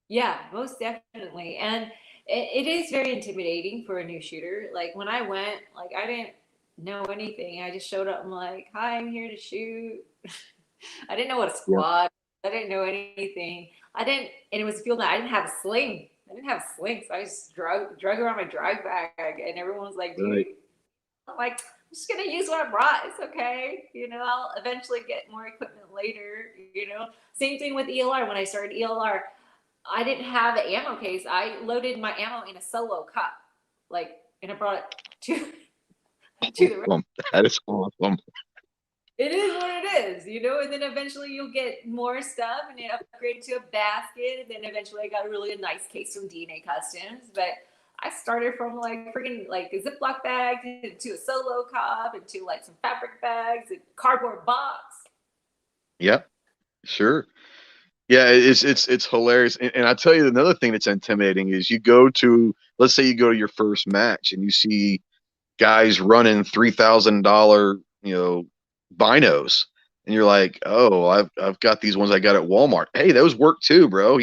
Yeah, most definitely. And it is very intimidating for a new shooter. Like when I went, like I didn't know anything. I just showed up. I'm like, hi, I'm here to shoot. I didn't know what a squad. I didn't know anything. And it was a field night. I didn't have a sling. I didn't have a sling, so I just drug around my drag bag, and everyone was like, dude. Right. I'm like, I'm just gonna use what I brought. It's okay. I'll eventually get more equipment later. Same thing with ELR. When I started ELR, I didn't have an ammo case. I loaded my ammo in a solo cup, and I brought it to the. Awesome. That is awesome. It is what it is, and then eventually you'll get more stuff and it upgraded to a basket. And then eventually I got a nice case from DNA Customs. But I started from a Ziploc bag to a solo cup and to some fabric bags and cardboard box. Yeah, sure. Yeah, it's hilarious. And I tell you, another thing that's intimidating is let's say you go to your first match and you see guys running $3,000, binos, and you're like, oh, I've got these ones I got at Walmart. Hey, those work too, bro.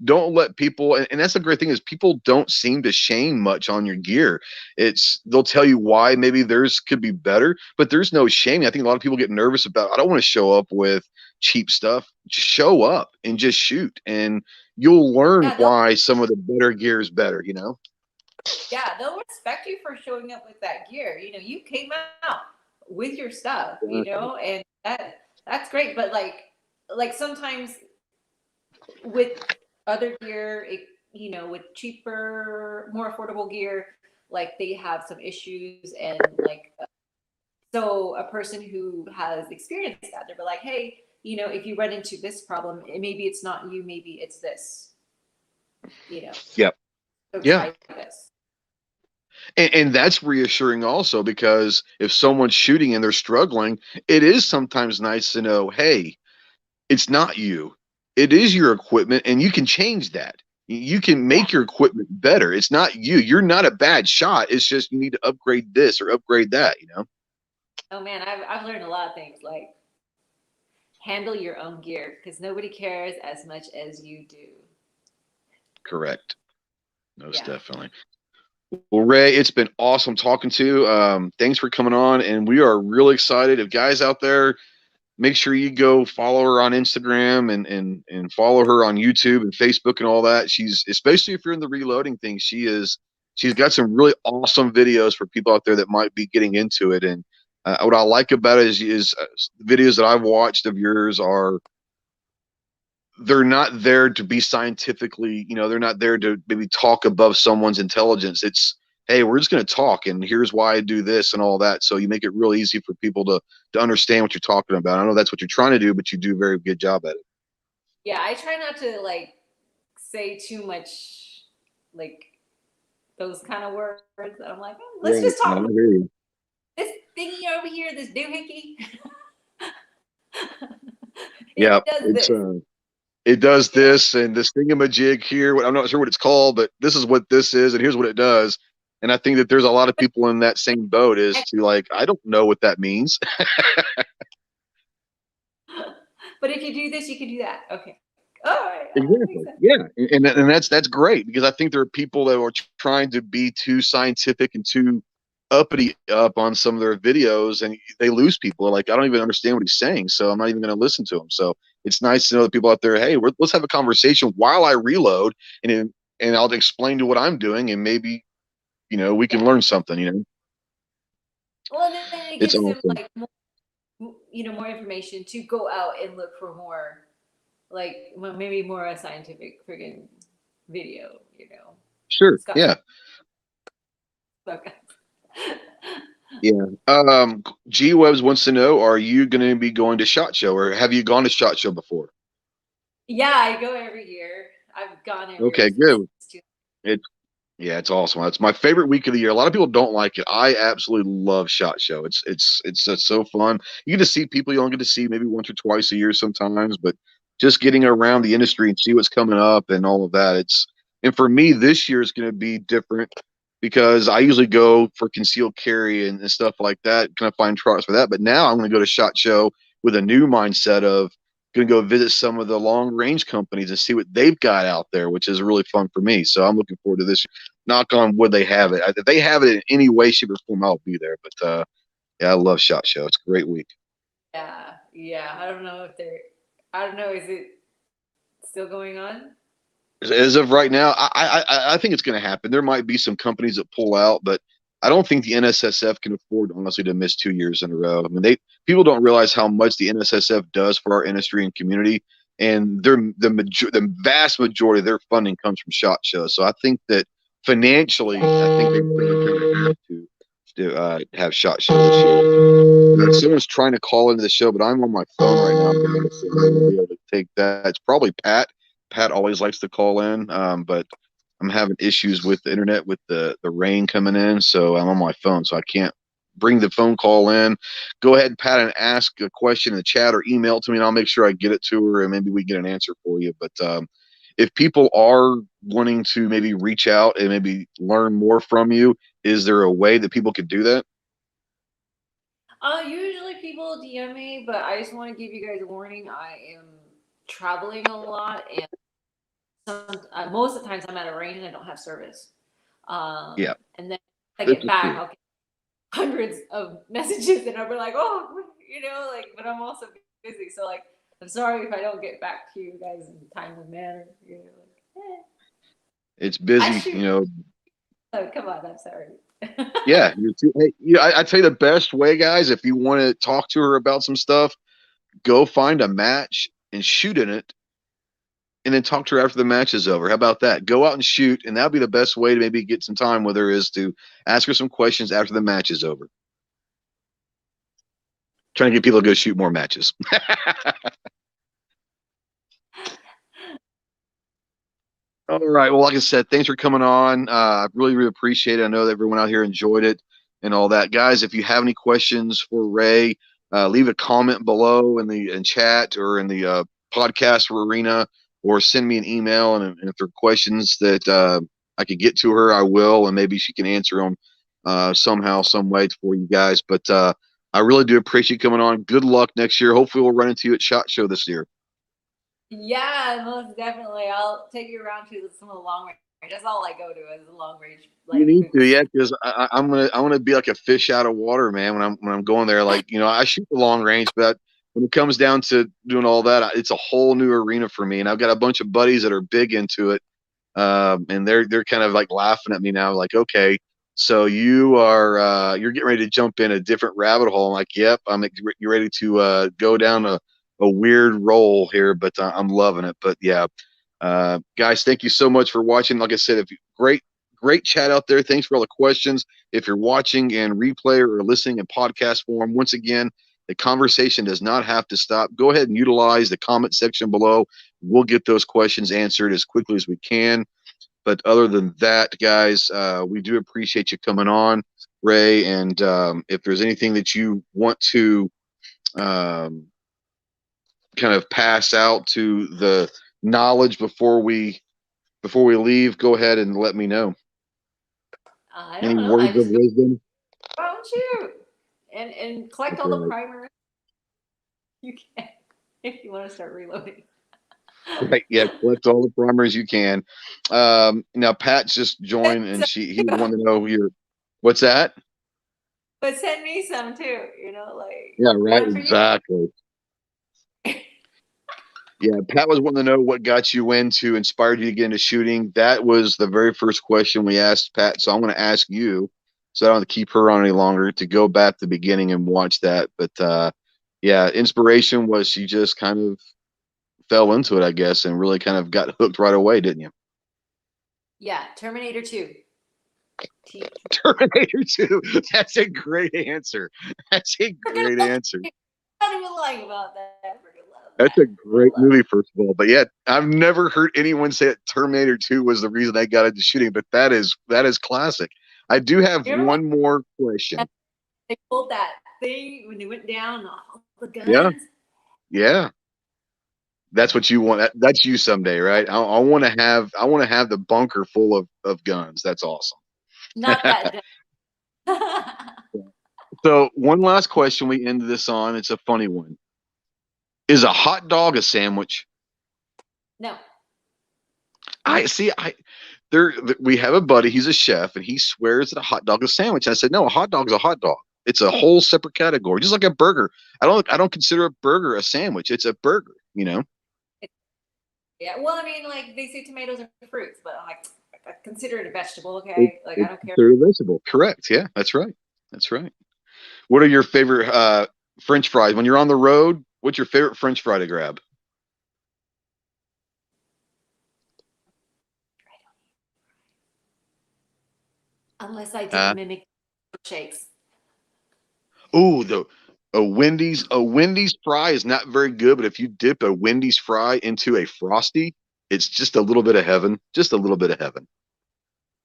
Don't let people, and that's the great thing is people don't seem to shame much on your gear. They'll tell you why maybe theirs could be better, but there's no shame. I think a lot of people get nervous about, I don't want to show up with cheap stuff. Just show up and just shoot, and you'll learn why some of the better gear is better. Yeah, they'll respect you for showing up with that gear. You came out with your stuff, and that's great. But like sometimes with other gear, with cheaper, more affordable gear, they have some issues, and so a person who has experienced that, they're like, hey, if you run into this problem, maybe it's not you, maybe it's this. Yep. So try this. And that's reassuring also, because if someone's shooting and they're struggling, it is sometimes nice to know, hey, it's not you. It is your equipment, and you can change that. You can make your equipment better. It's not you. You're not a bad shot. It's just you need to upgrade this or upgrade that, Oh, man, I've learned a lot of things, like handle your own gear, because nobody cares as much as you do. Correct. Most definitely. Well, Ray, it's been awesome talking to you. Thanks for coming on, and we are really excited. If guys out there, make sure you go follow her on Instagram and follow her on YouTube and Facebook and all that. She's, especially if you're in the reloading thing, she's got some really awesome videos for people out there that might be getting into it. And what I like about it is videos that I've watched of yours they're not there to be scientifically, they're not there to maybe talk above someone's intelligence. It's, hey, we're just going to talk, and here's why I do this and all that. So you make it real easy for people to understand what you're talking about. I know that's what you're trying to do, but you do a very good job at it. Yeah, I try not to like say too much, like those kind of words that I'm like, let's just talk about this thingy over here, this doohickey. Yeah, does this. It does this and this thingamajig here. I'm not sure what it's called, but this is what this is, and here's what it does. And I think that there's a lot of people in that same boat as to like, I don't know what that means. But if you do this, you can do that. Okay. All right. Exactly. Yeah. And that's great, because I think there are people that are trying to be too scientific and too uppity up on some of their videos, and they lose people. They're like, I don't even understand what he's saying, so I'm not even going to listen to him. So it's nice to know that people out there, hey, let's have a conversation while I reload, and I'll explain to what I'm doing, and maybe we can learn something. Well, then it It's gives them awesome. like more information to go out and look for more, like maybe more a scientific friggin' video. Sure. Yeah. Okay. Yeah. G Webs wants to know, are you going to be going to SHOT Show, or have you gone to SHOT Show before? Yeah, I go every year. I've gone every Okay, year. Good. It's awesome. It's my favorite week of the year. A lot of people don't like it. I absolutely love SHOT Show. It's so fun. You get to see people you don't get to see maybe once or twice a year sometimes, but just getting around the industry and see what's coming up and all of that. And for me, this year is going to be different, because I usually go for concealed carry and stuff like that, kind of find trucks for that. But now I'm going to go to SHOT Show with a new mindset of going to go visit some of the long range companies and see what they've got out there, which is really fun for me. So I'm looking forward to this. Knock on wood, they have it. If they have it in any way, shape, or form, I'll be there. But yeah, I love SHOT Show. It's a great week. Yeah. I don't know. Is it still going on? As of right now, I think it's going to happen. There might be some companies that pull out, but I don't think the NSSF can afford, honestly, to miss 2 years in a row. I mean, people don't realize how much the NSSF does for our industry and community, and the vast majority of their funding comes from SHOT Shows. So I think that financially, I think they're going to have to have SHOT Show this year. Someone's trying to call into the show, but I'm on my phone right now, so I won't be able to take that. It's probably Pat. Pat always likes to call in, but I'm having issues with the internet with the rain coming in, so I'm on my phone, so I can't bring the phone call in. Go ahead, Pat, and ask a question in the chat or email to me, and I'll make sure I get it to her, and maybe we get an answer for you. But if people are wanting to maybe reach out and maybe learn more from you, is there a way that people could do that? Usually people DM me, but I just want to give you guys a warning. I am traveling a lot, and most of the times I'm at a range and I don't have service. Yeah. And then I get back, I'll get hundreds of messages, and I'll be like, but I'm also busy. So like, I'm sorry if I don't get back to you guys in a timely manner. It's busy, Oh, come on, I'm sorry. Yeah, I tell you the best way, guys, if you want to talk to her about some stuff, go find a match and shoot in it, and then talk to her after the match is over. How about that? Go out and shoot, and that'll be the best way to maybe get some time with her, is to ask her some questions after the match is over. Trying to get people to go shoot more matches. All right. Well, like I said, thanks for coming on. I really, really appreciate it. I know that everyone out here enjoyed it and all that. Guys, if you have any questions for Ray, leave a comment below in chat or in the podcast arena, or send me an email. And if there are questions that I could get to her, I will, and maybe she can answer them somehow, some way for you guys. But I really do appreciate you coming on. Good luck next year. Hopefully we'll run into you at SHOT Show this year. Yeah, most definitely. I'll take you around to some of the long range. That's all I go to is the long range. You need to, yeah, because I'm gonna be like a fish out of water, man. When I'm going there, like I shoot the long range, but when it comes down to doing all that, it's a whole new arena for me. And I've got a bunch of buddies that are big into it, and they're kind of like laughing at me now, like, okay, so you're getting ready to jump in a different rabbit hole. I'm like, yep, you're ready to go down a weird role here, but I'm loving it. But yeah, guys, thank you so much for watching. Like I said, if great great chat out there. Thanks for all the questions. If you're watching in replay or listening in podcast form, once again, the conversation does not have to stop. Go ahead and utilize the comment section below. We'll get those questions answered as quickly as we can. But other than that, guys, we do appreciate you coming on, Ray. And if there's anything that you want to kind of pass out to the knowledge before we leave, go ahead and let me know. I Any don't know. words of wisdom? Why don't you? And collect all the primers. You can if you want to start reloading. Right, yeah, collect all the primers you can. Now Pat's just joined, and he wanted to know what's that? But send me some too. You know, like Yeah, right, exactly. Yeah, Pat was wanting to know what got you into, inspired you to get into shooting. That was the very first question we asked Pat. So I'm going to ask you, so I don't have to keep her on any longer, to go back to the beginning and watch that. But yeah, inspiration was she just kind of fell into it, I guess, and really kind of got hooked right away, didn't you? Yeah, Terminator 2. Terminator 2. That's a great answer. That's a great answer. I don't even lying about that. I freaking love that. That's a great movie, first of all. But yeah, I've never heard anyone say that Terminator 2 was the reason I got into shooting, but that is classic. I do have one more question. They pulled that thing when they went down, all the guns. Yeah. Yeah. That's what you want. That's you someday, right? I want to have the bunker full of guns. That's awesome. Not that. So one last question we end this on. It's a funny one. Is a hot dog a sandwich? No. We have a buddy. He's a chef, and he swears that a hot dog is a sandwich. I said, no, a hot dog is a hot dog. It's a whole separate category, just like a burger. I don't consider a burger a sandwich. It's a burger, you know. Yeah, well, I mean, like they say tomatoes are fruits, but I consider it a vegetable. Okay, I don't care. They're a vegetable, correct? Yeah, that's right. That's right. What are your favorite French fries when you're on the road? What's your favorite French fry to grab? Unless I did mimic shakes. Oh, a Wendy's fry is not very good, but if you dip a Wendy's fry into a Frosty, it's just a little bit of heaven. Just a little bit of heaven.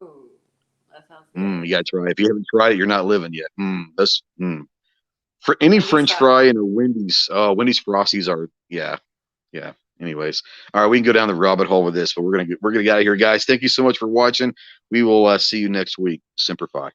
Ooh, that sounds good. You gotta try it. If you haven't tried it, you're not living yet. For any French fry and a Wendy's, Wendy's Frosties are yeah. Anyways, all right, we can go down the rabbit hole with this, but we're gonna get out of here, guys. Thank you so much for watching. We will see you next week. Semper Fi.